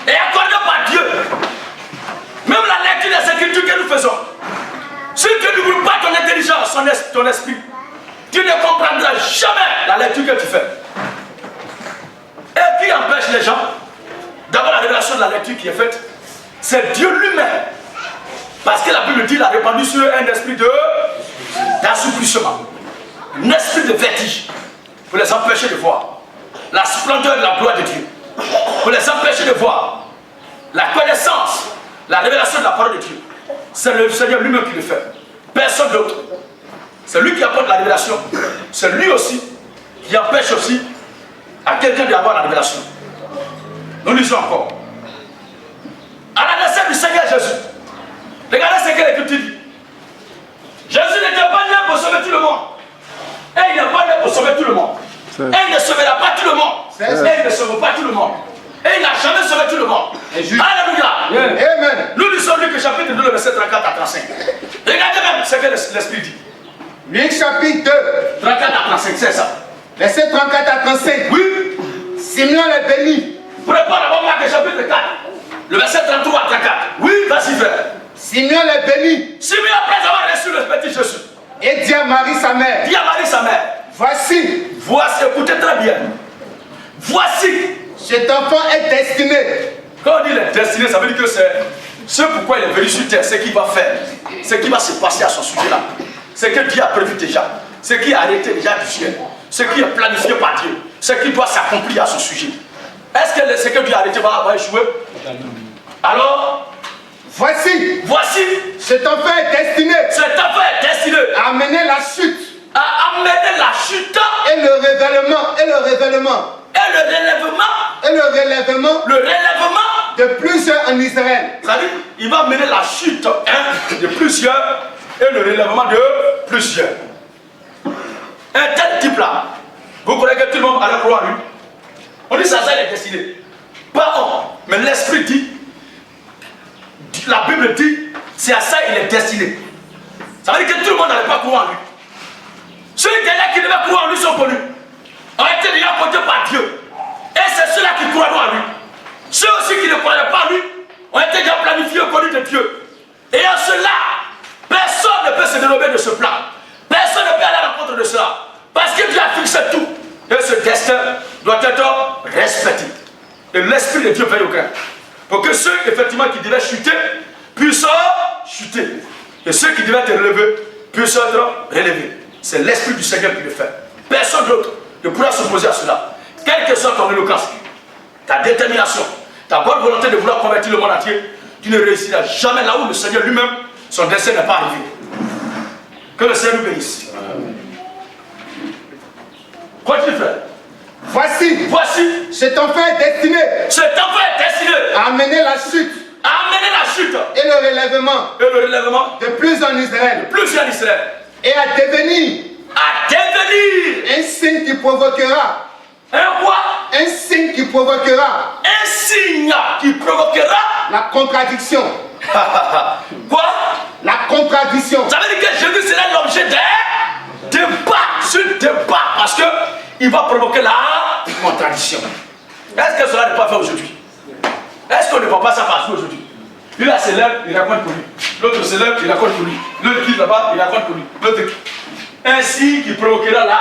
Et accordée par Dieu. Même la lecture des Écritures que nous faisons. Si tu ne brûles pas ton intelligence, ton esprit, tu ne comprendras jamais la lecture que tu fais. Et qui empêche les gens d'avoir la révélation de la lecture qui est faite? C'est Dieu lui-même. Parce que la Bible dit qu'il a répandu sur eux un esprit d'assouplissement, un esprit de vertige, pour les empêcher de voir la splendeur de la gloire de Dieu, pour les empêcher de voir la connaissance, la révélation de la parole de Dieu. C'est le Seigneur lui-même qui le fait. Personne d'autre. C'est lui qui apporte la révélation. C'est lui aussi qui empêche aussi à quelqu'un d'avoir la révélation. Nous lisons encore. À la naissance du Seigneur Jésus, regardez ce que l'Écriture dit. Jésus n'était pas né pour sauver tout le monde. Et il n'est pas né pour sauver tout le monde. Et il ne sauvera pas tout le monde. Et il ne sauve pas tout le monde. Et il n'a jamais sauvé tout le monde. Alléluia. Amen. Nous lisons Luc chapitre 2, verset 34 à 35. Regardez même ce que l'Esprit dit. Luc chapitre 2. 34 à 35, c'est ça. Verset 34 à 35. Oui. Simeon est béni. Prépare d'abord Marc chapitre 4. Le verset 33 à 34. Oui, vas-y frère. Simeon est béni. Simeon après avoir reçu le petit Jésus. Et dit à Marie sa mère. Dit à Marie sa mère. Voici. Voici, écoutez très bien. Voici. Cet enfant est destiné. Quand on dit il est destiné, ça veut dire que c'est ce pourquoi il est venu sur terre, ce qu'il va faire, ce qui va se passer à son sujet-là. Ce que Dieu a prévu déjà, ce qui est arrêté déjà du ciel, ce qui est planifié par Dieu, ce qui doit s'accomplir à son sujet. Est-ce que ce que Dieu a arrêté va échouer? Alors, voici. Cet enfant est destiné. Cet enfant est destiné à amener la chute. À amener la chute. Et le révèlement. Et le relèvement. Et le relèvement. Le relèvement de plusieurs en Israël. C'est-à-dire, il va mener la chute de plusieurs et le relèvement de plusieurs. Un tel type-là, vous connaissez que tout le monde allait croire lui. On dit ça, il est destiné. Pas on, mais l'Esprit dit, la Bible dit, c'est à ça il est destiné. Ça veut dire que tout le monde n'allait pas croire en lui. Ceux qui devaient croire en lui sont connus. Ont été déjà comptés par Dieu. Et c'est ceux-là qui croiront en lui. Ceux aussi qui ne croyaient pas en lui ont été déjà planifiés au connu de Dieu. Et en cela, personne ne peut se dérober de ce plan. Personne ne peut aller à la rencontre de cela. Parce que Dieu a fixé tout. Et ce destin doit être respecté. Et l'Esprit de Dieu veille au cœur. Pour que ceux, effectivement, qui devaient chuter, puissent chuter. Et ceux qui devaient être relevés, puissent être relevés. C'est l'Esprit du Seigneur qui le fait. Personne d'autre ne pourra s'opposer à cela. Quelle que soit ton éloquence, ta détermination, ta bonne volonté de vouloir convertir le monde entier, tu ne réussiras jamais là où le Seigneur lui-même, son destin n'est pas arrivé. Que le Seigneur nous bénisse. Continue, frère. Voici, cet enfant est destiné. À amener la chute. Et le relèvement. De plus en Israël. Et à devenir. Un signe qui provoquera. Un signe qui provoquera. La contradiction. Quoi? La contradiction. Ça veut dire que Jésus sera l'objet d'un débat. Parce qu'il va provoquer la contradiction. Est-ce que cela n'est pas fait aujourd'hui? Est-ce qu'on ne voit pas ça partout aujourd'hui? Lui là se lève, il raconte pour lui. L'autre se lève, il raconte pour lui. L'autre qui là-bas, il raconte pour lui. L'autre qui... Ainsi qui provoquera la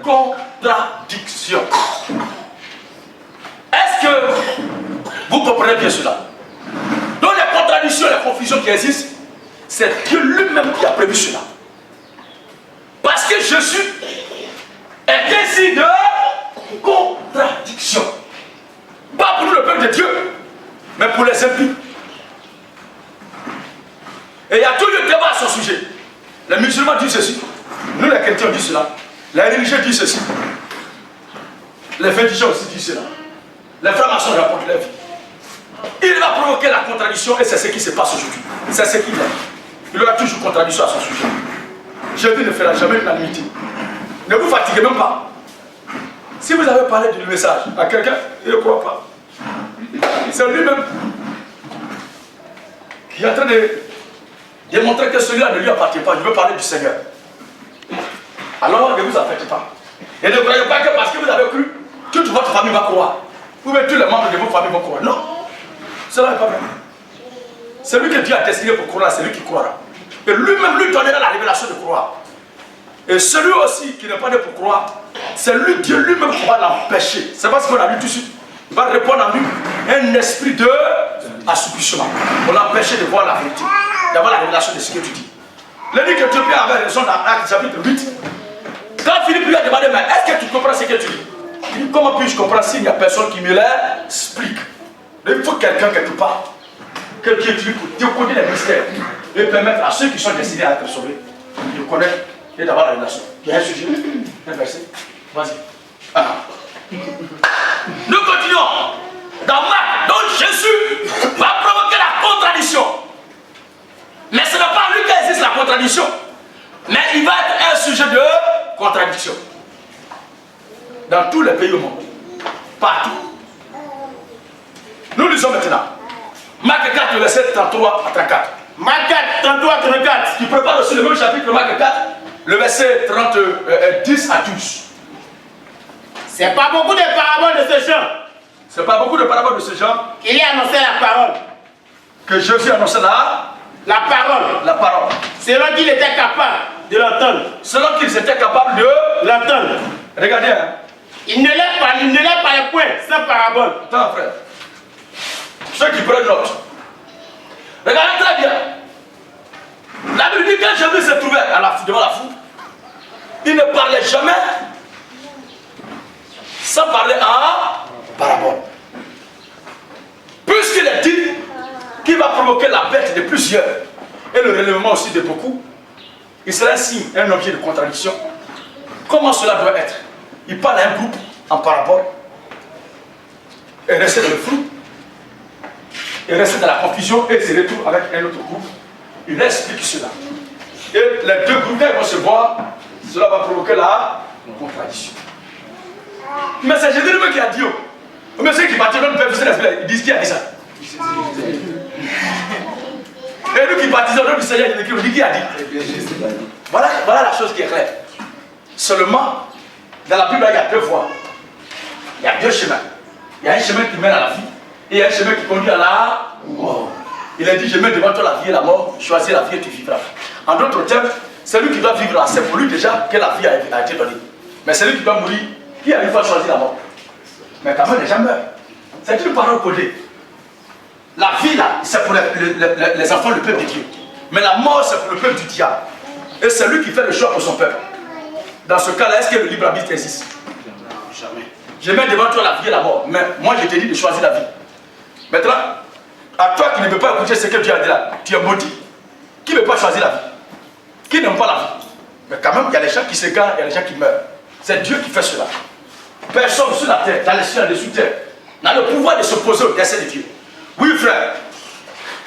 contradiction. Est-ce que vous comprenez bien cela? Donc les contradictions, les confusions qui existent, c'est Dieu lui-même qui a prévu cela. Parce que Jésus est ainsi de contradiction. Pas pour nous le peuple de Dieu, mais pour les impies. Et il y a tout le débat à son sujet. Les musulmans disent ceci. Nous les chrétiens disent cela. Les religieux disent ceci. Les fétichistes aussi disent cela. Les francs-maçons racontent leur vie. Il va provoquer la contradiction et c'est ce qui se passe aujourd'hui. C'est ce qu'il est. Il aura toujours contradiction à son sujet. Jésus ne fera jamais l'unanimité. Ne vous fatiguez même pas. Si vous avez parlé du message à quelqu'un, il ne croit pas. C'est lui-même qui est en train de démontrer que celui-là ne lui appartient pas. Je veux parler du Seigneur. Alors ne vous affectez pas. Et ne croyez pas que parce que vous avez cru, toute votre famille va croire. Ou même tous les membres de votre famille vont croire. Non. Cela n'est pas vrai. Celui que Dieu a destiné pour croire, c'est lui qui croira. Et lui-même lui donnera la révélation de croire. Et celui aussi qui n'est pas né pour croire, c'est lui, Dieu lui-même qui va l'empêcher. C'est pas ce qu'on a lu tout de suite. Il va répondre en lui un esprit de assoupissement pour l'empêcher de voir la vérité, d'avoir la révélation de ce que tu dis. L'évêque éthiopien avait raison dans Actes chapitre 8. Quand Philippe lui a demandé, mais est-ce que tu comprends ce que tu dis? Il dit, comment puis-je comprendre s'il n'y a personne qui me l'explique? Il faut quelqu'un quelque part, quelqu'un qui pour décoder les mystères et permettre à ceux qui sont destinés à être sauvés de connaître et d'avoir la révélation. Il y a un sujet, un verset. Vas-y. Ah. Nous continuons. Dans Marc, donc Jésus va provoquer la contradiction. Mais ce n'est pas lui qui existe la contradiction. Mais il va être un sujet de contradiction. Dans tous les pays au monde. Partout. Nous lisons maintenant. Marc 4, le verset 33 à 34. Marc 4, 33 à 34. Tu prépares aussi le même chapitre, Marc 4, le verset 10 à 12. C'est pas beaucoup de paraboles de ce genre. C'est pas beaucoup de paraboles de ce genre. Il a annoncé la parole. Que Jésus annonçait la parole. La parole. Selon qu'il était capable de l'entendre. Selon qu'ils étaient capables de l'entendre. Regardez, hein. Il ne lève pas les points sans parabole. Attends, frère. Ceux qui prennent note. Regardez très bien. La Bible dit que quand Jésus se trouvait devant la foule, il ne parlait jamais sans parler en parabole. Puisqu'il est dit qu'il va provoquer la perte de plusieurs et le relèvement aussi de beaucoup, il sera ainsi un objet de contradiction. Comment cela doit être? Il parle à un groupe en parabole et reste dans le flou. Il reste dans la confusion et se retrouve avec un autre groupe. Il explique cela. Et les deux groupes vont se voir, cela va provoquer la contradiction. Mais c'est Jésus lui-même qui a dit, mais ceux qui bâtiront le peuple, ils disent qui a dit ça. Et nous qui baptisons le nom du Seigneur, il dit qui a dit. Voilà la chose qui est claire. Seulement, dans la Bible, il y a deux voies. Il y a deux chemins. Il y a un chemin qui mène à la vie. Et il y a un chemin qui conduit à la mort. Il a dit, je mets devant toi la vie et la mort, choisis la vie et tu vivras. En d'autres termes, celui qui doit vivre là, c'est pour lui déjà que la vie a été donnée. Mais celui qui doit mourir, qui arrive à choisir la mort? Mais quand même, les gens meurent. C'est une parole codée. La vie là, c'est pour les enfants du peuple de Dieu. Mais la mort, c'est pour le peuple du diable. Et c'est lui qui fait le choix pour son peuple. Dans ce cas-là, est-ce que le libre arbitre existe? Jamais. Je mets devant toi la vie et la mort. Mais moi, je te dis de choisir la vie. Maintenant, à toi qui ne veux pas écouter ce que Dieu a dit là, tu es maudit. Qui ne veut pas choisir la vie? Qui n'aime pas la vie? Mais quand même, il y a les gens qui s'égarent, il y a les gens qui meurent. C'est Dieu qui fait cela. Personne sur la terre, dans les cieux, dans les sous-terres, n'a le pouvoir de s'opposer au dessein de Dieu. Oui, frère.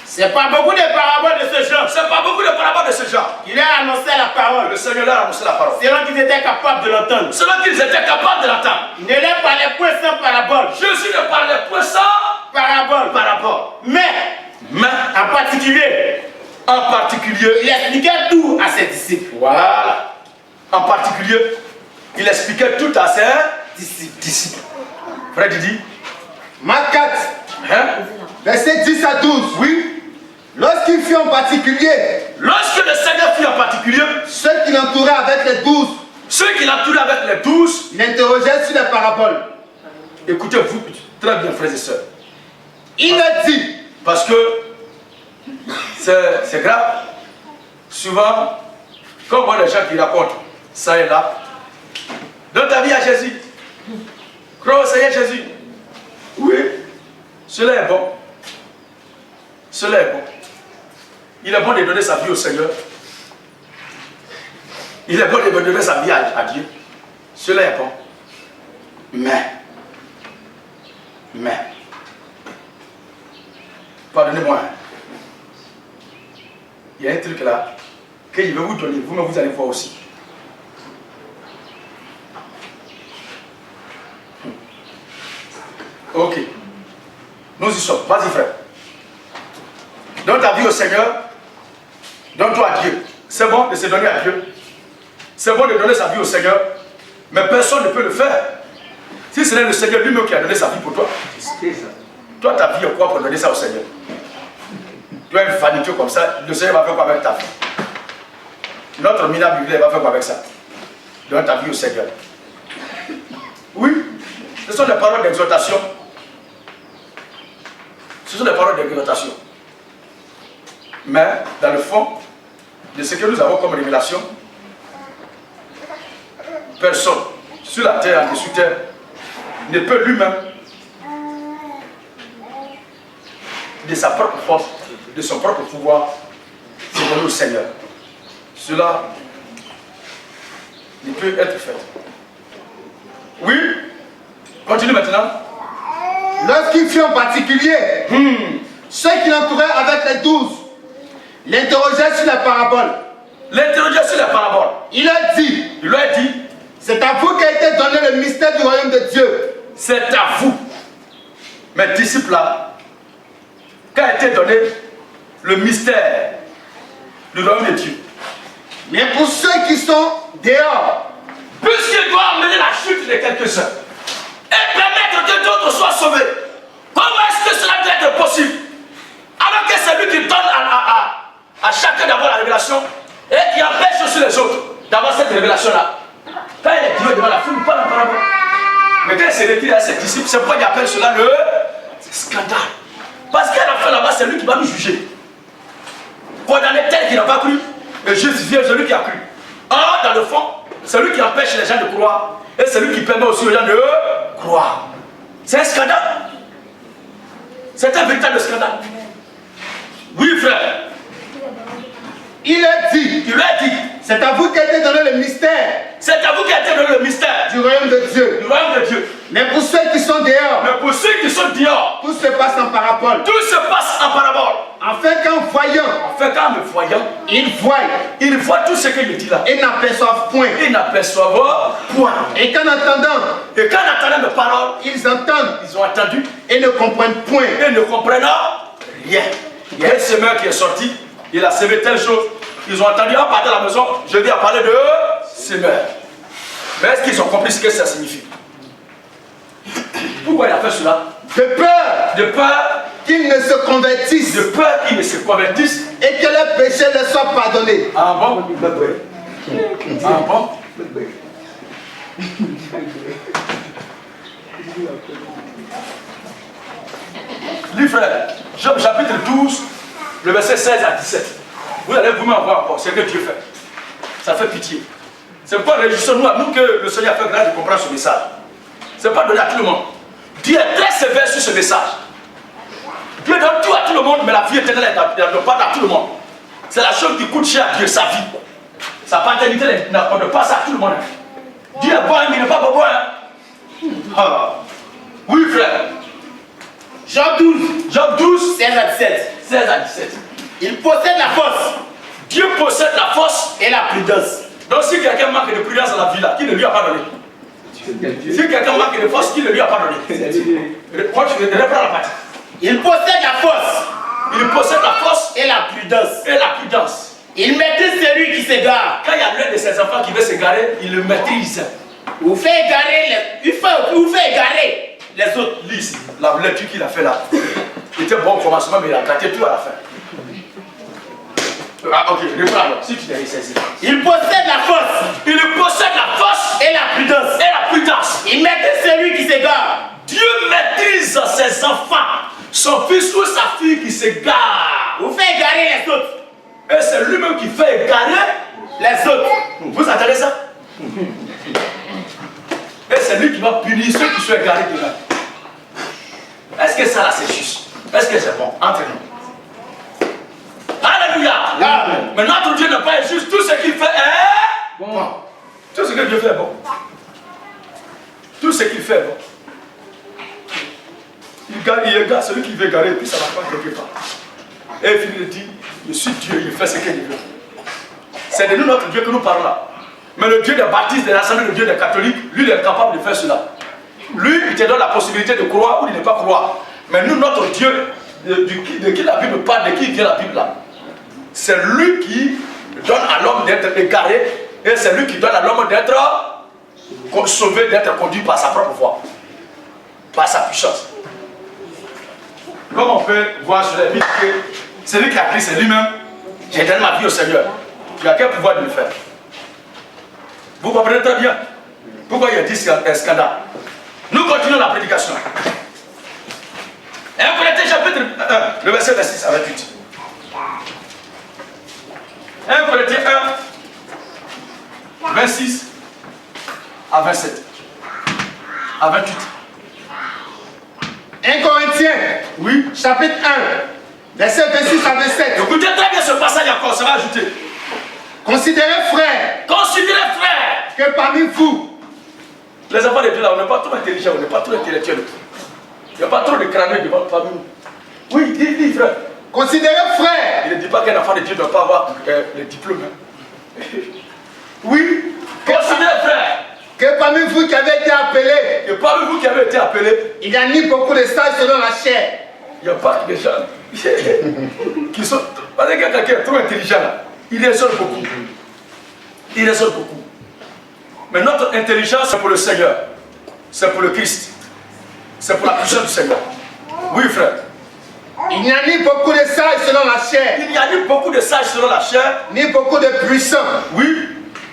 C'est pas beaucoup de paraboles de ce genre. C'est pas beaucoup de paraboles de ce genre. Il a annoncé la parole. Le Seigneur a annoncé la parole. Selon qu'ils étaient capables de l'entendre. Selon qu'ils étaient capables de l'entendre. Il ne leur parlait point sans parabole. Jésus ne parlait point sans parabole. Mais, en particulier, il expliquait tout à ses disciples. Voilà. En particulier, il expliquait tout à ses disciples. Frère Didi. Marc 4, hein? Verset 10 à 12. Oui. Lorsqu'il fut en particulier, lorsque le Seigneur fut en particulier, ceux qui l'entouraient avec les 12, il interrogeait sur les paraboles. Écoutez-vous très bien, frères et sœurs. Il a dit, parce que c'est grave. Souvent, quand on voit les gens qui racontent ça et là, donne ta vie à Jésus. Crois au Seigneur Jésus. Oui, cela est bon. Cela est bon. Il est bon de donner sa vie au Seigneur. Il est bon de donner sa vie à Dieu. Cela est bon. Mais, Pardonnez-moi. Il y a un truc là que je vais vous donner. Vous-même, vous allez voir aussi. Ok. Nous y sommes. Vas-y, frère. Donne ta vie au Seigneur. Donne-toi à Dieu. C'est bon de se donner à Dieu. C'est bon de donner sa vie au Seigneur. Mais personne ne peut le faire. Si ce n'est le Seigneur lui-même qui a donné sa vie pour toi. Toi, ta vie est quoi pour donner ça au Seigneur? Tu as une vanité comme ça. Le Seigneur va faire quoi avec ta vie? Notre minable Bible va faire quoi avec ça? Donne ta vie au Seigneur. Oui. Ce sont des paroles d'exhortation. Ce sont des paroles d'exhortation. Mais, dans le fond, de ce que nous avons comme révélation, personne, sur la terre, en dessous de terre, ne peut lui-même, de sa propre force, de son propre pouvoir, se donner au Seigneur. Cela ne peut être fait. Oui? Continue maintenant. Lorsqu'il fut en particulier, ceux qui l'entouraient avec les 12, l'interrogeaient sur la parabole. L'interrogeaient sur la parabole. Il a dit, c'est à vous qu'a été donné le mystère du royaume de Dieu. C'est à vous, mes disciples là, qu'a été donné le mystère du royaume de Dieu. Mais pour ceux qui sont dehors, puisqu'il doit amener la chute de quelques-uns et permettre que d'autres soient sauvés, comment est-ce que cela doit être possible? Alors que c'est lui qui donne à chacun d'avoir la révélation et qui empêche aussi les autres d'avoir cette révélation-là. Quand il est Dieu devant la foule, pas la parabole. Mais quand il s'est retiré à ses disciples, c'est pourquoi il appelle cela le scandale. Parce qu'à la fin là-bas, c'est lui qui va nous juger. Condamner tel qui n'a pas cru et justifier celui qui a cru. Or, dans le fond, c'est lui qui empêche les gens de croire et c'est lui qui permet aussi aux gens de croire. C'est un scandale. C'est un véritable scandale. Oui, frère. Il a dit, c'est à vous qu'a été donné le mystère. C'est à vous qu'a été donné le mystère du royaume de Dieu. Du royaume de Dieu. Mais pour ceux qui sont dehors, tout se passe en parabole. Tout se passe en parabole. Afin qu'en me voyant, ils voient tout ce qu'il dit là. Et n'aperçoivent point. Et qu'en entendant mes paroles, ils entendent. Ils ont entendu. Et ne comprennent point. Et ne comprennent rien. Il y a un semeur qui est sorti. Il a semé telle chose. Ils ont entendu, en partant de la maison, je dis à parler de semeur. Mais est-ce qu'ils ont compris ce que ça signifie? Pourquoi il a fait cela? De peur qu'ils ne se convertissent. Et que leurs péchés leur soient pardonnés. Ah bon? Ah bon? Lis frère, Job chapitre 12, le verset 16 à 17. Vous allez vous-même voir encore ce que Dieu fait. Ça fait pitié. C'est pas réjouissons-nous à nous que le Seigneur a fait grâce de comprendre ce message. C'est pas donné à tout le monde. Dieu est très sévère sur ce message. Dieu donne tout à tout le monde, mais la vie éternelle ne donne pas à tout le monde. C'est la chose qui coûte cher à Dieu, sa vie. Sa paternité ne donne pas ça à tout le monde. Dieu est bon, mais il n'est pas bon. Ah. Oui, frère. Job 12, 16 à 17. Il possède la force. Dieu possède la force et la prudence. Donc si quelqu'un manque de prudence dans la vie là, qui ne lui a pas donné? Si quelqu'un manque de force, qui ne lui a pas donné? Reprends la partie. Il possède la force. Et la prudence. Il maîtrise celui qui s'égare. Quand il y a l'un de ses enfants qui veut s'égarer, il le maîtrise. Vous fait égarer les autres. Lise, la lecture qu'il a fait là. Il était bon au commencement, mais il a gâté tout à la fin. Ah ok, reprends alors, si tu t'es saisi. Il possède la force. Et la prudence. Il maîtrise celui qui s'égare. Dieu maîtrise ses enfants. Son fils ou sa fille qui s'égare. Vous fait égarer les autres. Et c'est lui-même qui fait égarer les autres. Vous entendez ça? Et c'est lui qui va punir ceux qui sont égarés dedans. Est-ce que ça là c'est juste? Est-ce que c'est bon? Entre nous. Alléluia. Amen. Mais notre Dieu n'est pas injuste. Tout ce qu'il fait est bon. Tout ce que Dieu fait est bon. Tout ce qu'il fait est bon. Il égare celui qui veut égarer et puis ça va pas quelque part. Et il finit de dire, je suis Dieu, je fais ce que je veux. C'est de nous notre Dieu que nous parlons là. Mais le Dieu des baptistes, de l'Assemblée, le Dieu des catholiques, lui, il est capable de faire cela. Lui, il te donne la possibilité de croire ou de ne pas croire. Mais nous, notre Dieu, de qui la Bible parle, de qui vient la Bible là, c'est lui qui donne à l'homme d'être égaré et c'est lui qui donne à l'homme d'être sauvé, d'être conduit par sa propre voie, par sa puissance. Comme on peut voir sur la Bible que celui qui a pris, c'est lui-même. J'ai donné ma vie au Seigneur. Il a quel pouvoir de le faire? Vous comprenez très bien pourquoi il y a dit un scandale. Nous continuons la prédication. 1 Corinthiens chapitre 1, le verset 26 à 28. 1 Corinthiens 1, 26 à 27. À 28. 1 Corinthiens, oui, chapitre 1, verset 26 à 27. Écoutez très bien ce passage encore, ça va ajouter. Considérez frère, que parmi vous, les enfants de Dieu là, on n'est pas trop intelligents, on n'est pas trop intellectuels. Il n'y a pas trop de crânes devant parmi nous. Oui, dis frère. Considérez frère. Il ne dit pas qu'un enfant de Dieu ne doit pas avoir le diplôme. Hein. Oui, considérez frère. Que parmi vous qui avez été appelés, il n'y a ni beaucoup de sages selon la chair. Il n'y a pas de gens qui sont. Parce que quelqu'un qui est trop intelligent là, il raisonne beaucoup. Il raisonne beaucoup. Mais notre intelligence, c'est pour le Seigneur. C'est pour le Christ. C'est pour la puissance du Seigneur. Oui, frère. Il n'y a ni beaucoup de sages selon la chair. Il n'y a ni beaucoup de sages selon la chair. Ni beaucoup de puissants. Oui.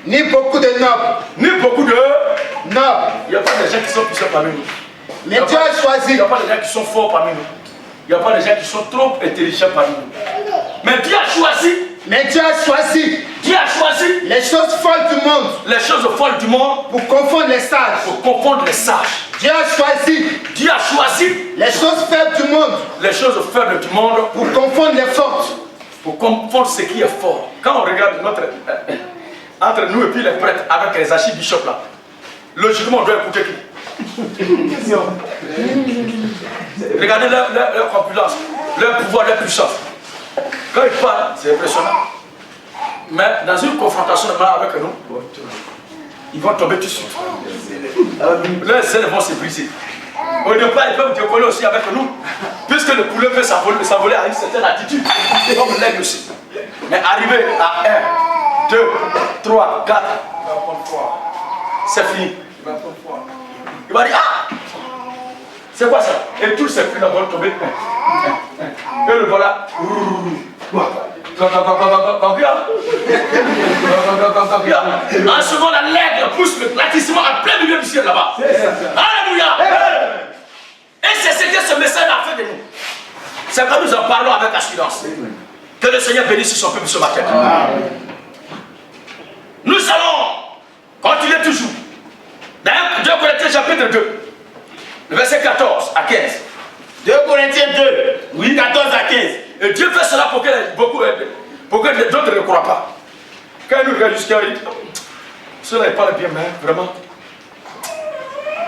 Ni beaucoup de nobles. Ni beaucoup de nobles. Il n'y a pas de gens qui sont puissants parmi nous. Mais Dieu a choisi. Il n'y a pas de gens qui sont forts parmi nous. Il n'y a pas de gens qui sont trop intelligents parmi nous. Mais Dieu a choisi. Dieu a choisi les choses folles du monde. Les choses folles du monde. Pour confondre les sages. Dieu a choisi les choses faibles du monde. Les choses faibles du monde. Pour confondre les fortes. Pour confondre ce qui est fort. Quand on regarde entre nous et puis les prêtres avec les archibishops là, logiquement on doit écouter qui? Regardez leur corpulence, leur pouvoir, leur puissance. Quand ils parlent, c'est impressionnant. Mais dans une confrontation avec nous, ils vont tomber tout de suite. Leurs ailes vont se briser. Au départ, ils peuvent décoller aussi avec nous, puisque le poulet peut s'envoler à une certaine altitude, comme l'aigle aussi. Mais arriver à 1, 2, 3, 4, c'est fini. Il va dire, ah, c'est quoi ça? Et tous ces fruits-là vont tomber. Et le voilà. En ce moment, l'aigle pousse le platissement en plein milieu du ciel là-bas. Alléluia. Et c'est ce que ce message a fait de nous. C'est quand nous en parlons avec assurance. Que le Seigneur bénisse son peuple ce matin. Nous allons continuer toujours. Dans 2 Corinthiens chapitre 2, le verset 14 à 15. 2 Corinthiens 2, oui, 14 à 15. Et Dieu fait cela pour que d'autres ne croient pas. Quand il nous regarde jusqu'à lui, cela il parle bien, mais vraiment.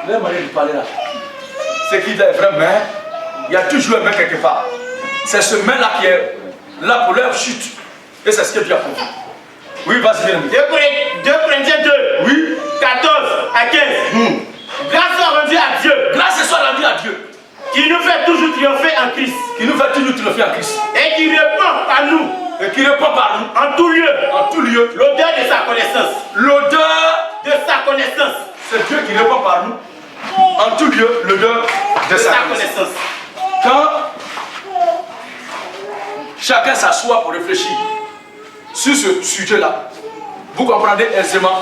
Leur manière de parler là. C'est qu'il est vrai, mais il y a toujours un main quelque part. C'est ce main là qui est là pour leur chute. Et c'est ce que Dieu a pour vous. Oui, vas-y, bien. 2 Corinthiens 2, oui, 14 à 15. Grâce soit rendue à Dieu. Grâce soit rendue à Dieu. Qui nous fait toujours triompher en Christ. Qui nous fait toujours triompher en Christ. Et qui répand par nous. Et qui répand par nous. En tout lieu. En tout lieu. L'odeur de sa connaissance. L'odeur de sa connaissance. C'est Dieu qui répand par nous. En tout lieu, l'odeur de sa connaissance. Quand chacun s'assoit pour réfléchir sur ce sujet-là, vous comprendrez aisément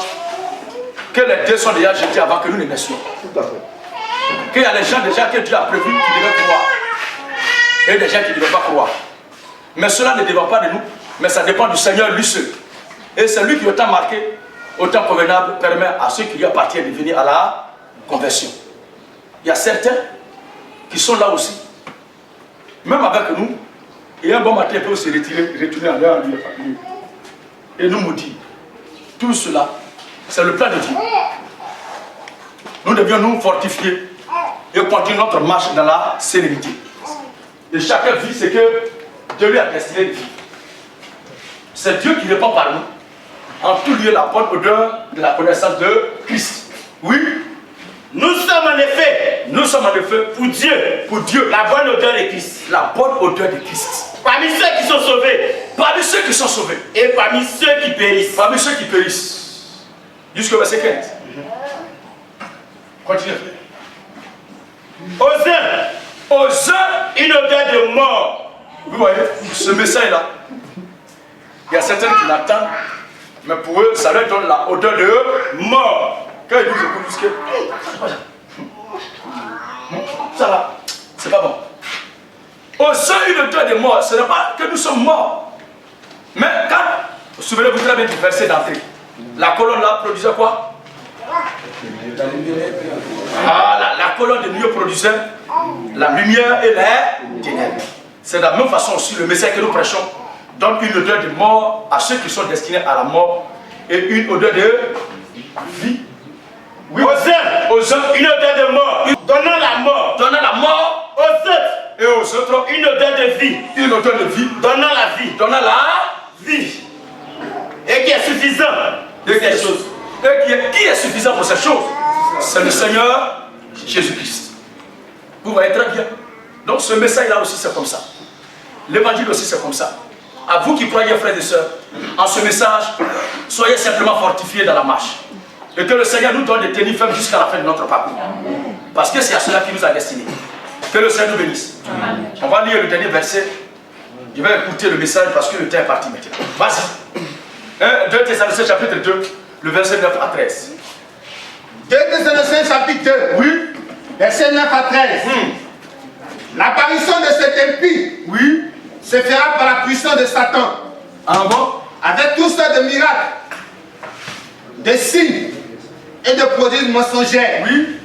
que les dés sont déjà jetés avant que nous ne naissions. Tout à fait. Qu'il y a des gens déjà que Dieu a prévu qui devaient croire et des gens qui ne devaient pas croire. Mais cela ne dépend pas de nous, mais ça dépend du Seigneur lui seul. Et c'est lui qui, autant marqué, autant convenable, permet à ceux qui lui appartiennent de venir à la conversion. Il y a certains qui sont là aussi, même avec nous, et un bon matin ils peuvent se retourner en leur lieu et nous maudire. Tout cela, c'est le plan de Dieu. Nous devions nous fortifier et continuer notre marche dans la sérénité. Et chacun vit ce que Dieu lui a destiné de vivre. C'est Dieu qui répond par nous. En tout lieu, la bonne odeur de la connaissance de Christ. Oui. Nous sommes en effet pour Dieu la bonne odeur de Christ. La bonne odeur de Christ. Parmi ceux qui sont sauvés. Parmi ceux qui sont sauvés. Et parmi ceux qui périssent. Parmi ceux qui périssent. Jusqu'au verset 15. Continuez. Aux uns, une odeur de mort. Vous voyez, ce message-là, il y a certains qui l'attendent, mais pour eux, ça leur donne la odeur de mort. Quand ils disent écoute, jusqu'à ça va, c'est pas bon. Aux uns, une odeur de mort, ce n'est pas que nous sommes morts. Mais quand, souvenez-vous très bien du verset d'entrée, la colonne là produisait quoi? La colonne de Dieu produisait la lumière et les ténèbres. C'est de la même façon aussi le message que nous prêchons donne une odeur de mort à ceux qui sont destinés à la mort et une odeur de vie. Oui, aux uns, une odeur de mort, donnant la mort. Donnant la mort aux autres. Et aux autres, une odeur de vie. Une odeur de vie. Donnant la vie. Donnant la vie. Et qui est suffisant pour ces choses. Et qui est suffisant pour ces choses? C'est le Seigneur Jésus-Christ. Vous voyez très bien. Donc ce message-là aussi c'est comme ça. L'évangile aussi c'est comme ça. À vous qui croyez, frères et sœurs, en ce message, soyez simplement fortifiés dans la marche. Et que le Seigneur nous donne de tenir ferme jusqu'à la fin de notre parcours. Parce que c'est à cela qu'il nous a destinés. Que le Seigneur nous bénisse. Amen. On va lire le dernier verset. Je vais écouter le message parce que le temps est parti maintenant. Vas-y. 2 Thessaloniciens chapitre 2, le verset 9 à 13. 2 Thessaloniciens chapitre 2, oui, verset 9 à 13. L'apparition de cet impie, oui, se fera par la puissance de Satan. Ah bon? Avec toutes sortes de miracles, de signes et de prodiges mensongers. Oui.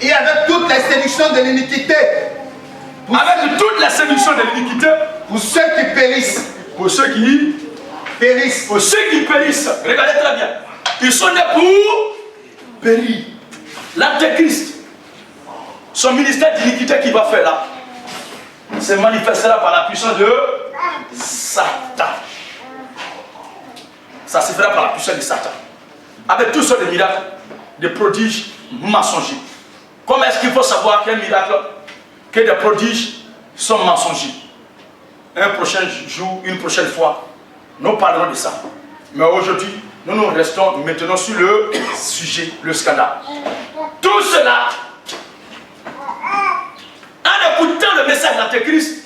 Et avec toutes les séductions de l'iniquité. Avec toutes les séductions de l'iniquité. Pour ceux qui périssent. Pour ceux qui périssent. Pour ceux qui périssent. Regardez très bien. Ils sont nés pour périr. L'Antéchrist, son ministère d'iniquité qu'il va faire là, se manifestera par la puissance de Satan. Ça se fera par la puissance de Satan. Avec tous sortes de miracles, de prodiges mensongers. Comment est-ce qu'il faut savoir qu'un miracle, que des prodiges sont mensongers? Un prochain jour, une prochaine fois, nous parlerons de ça. Mais aujourd'hui, nous restons maintenant sur le sujet, le scandale. Tout cela, en écoutant le message de l'Antéchrist,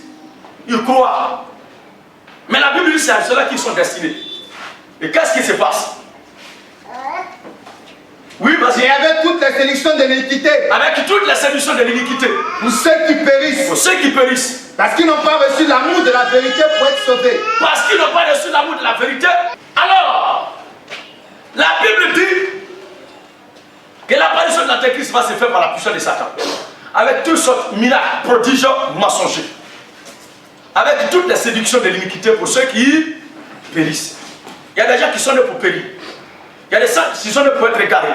ils croient. Mais la Bible dit c'est à ceux-là qui sont destinés. Et qu'est-ce qui se passe? Oui, vas-y. Et avec toutes les séductions de l'iniquité. Avec toutes les séductions de l'iniquité. Pour ceux qui périssent. Pour ceux qui périssent. Parce qu'ils n'ont pas reçu l'amour de la vérité pour être sauvés. Parce qu'ils n'ont pas reçu l'amour de la vérité. Alors, la Bible dit que l'apparition de l'Antéchrist va se faire par la puissance de Satan. Avec toutes sortes de miracles, prodiges, mensongers. Avec toutes les séductions de l'iniquité pour ceux qui périssent. Il y a des gens qui sont nés pour périr. Il y a des gens qui sont nés pour être égarés.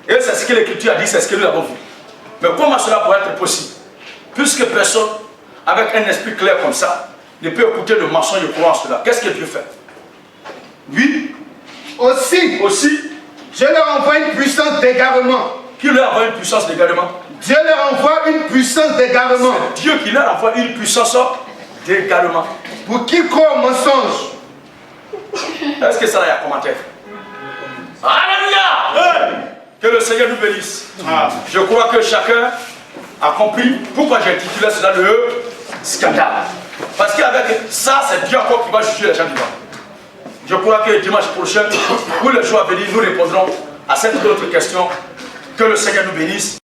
Et c'est ce que l'Écriture a dit, c'est ce que nous avons vu. Mais comment cela pourrait être possible? Puisque personne, avec un esprit clair comme ça, ne peut écouter le mensonge et croire en cela. Qu'est-ce que Dieu fait? Oui. Aussi, je leur envoie une puissance d'égarement. Qui leur envoie une puissance d'égarement? Dieu leur envoie une puissance d'égarement. C'est Dieu qui leur envoie une puissance d'égarement. Pour qu'ils croient au mensonge. Est-ce que ça y a commentaire? Alléluia! Que le Seigneur nous bénisse. Je crois que chacun a compris pourquoi j'ai intitulé cela le scandale. Parce qu'avec ça, c'est Dieu encore qui va juger les gens du monde. Je crois que dimanche prochain, ou le jour à venir, nous répondrons à cette autre question. Que le Seigneur nous bénisse.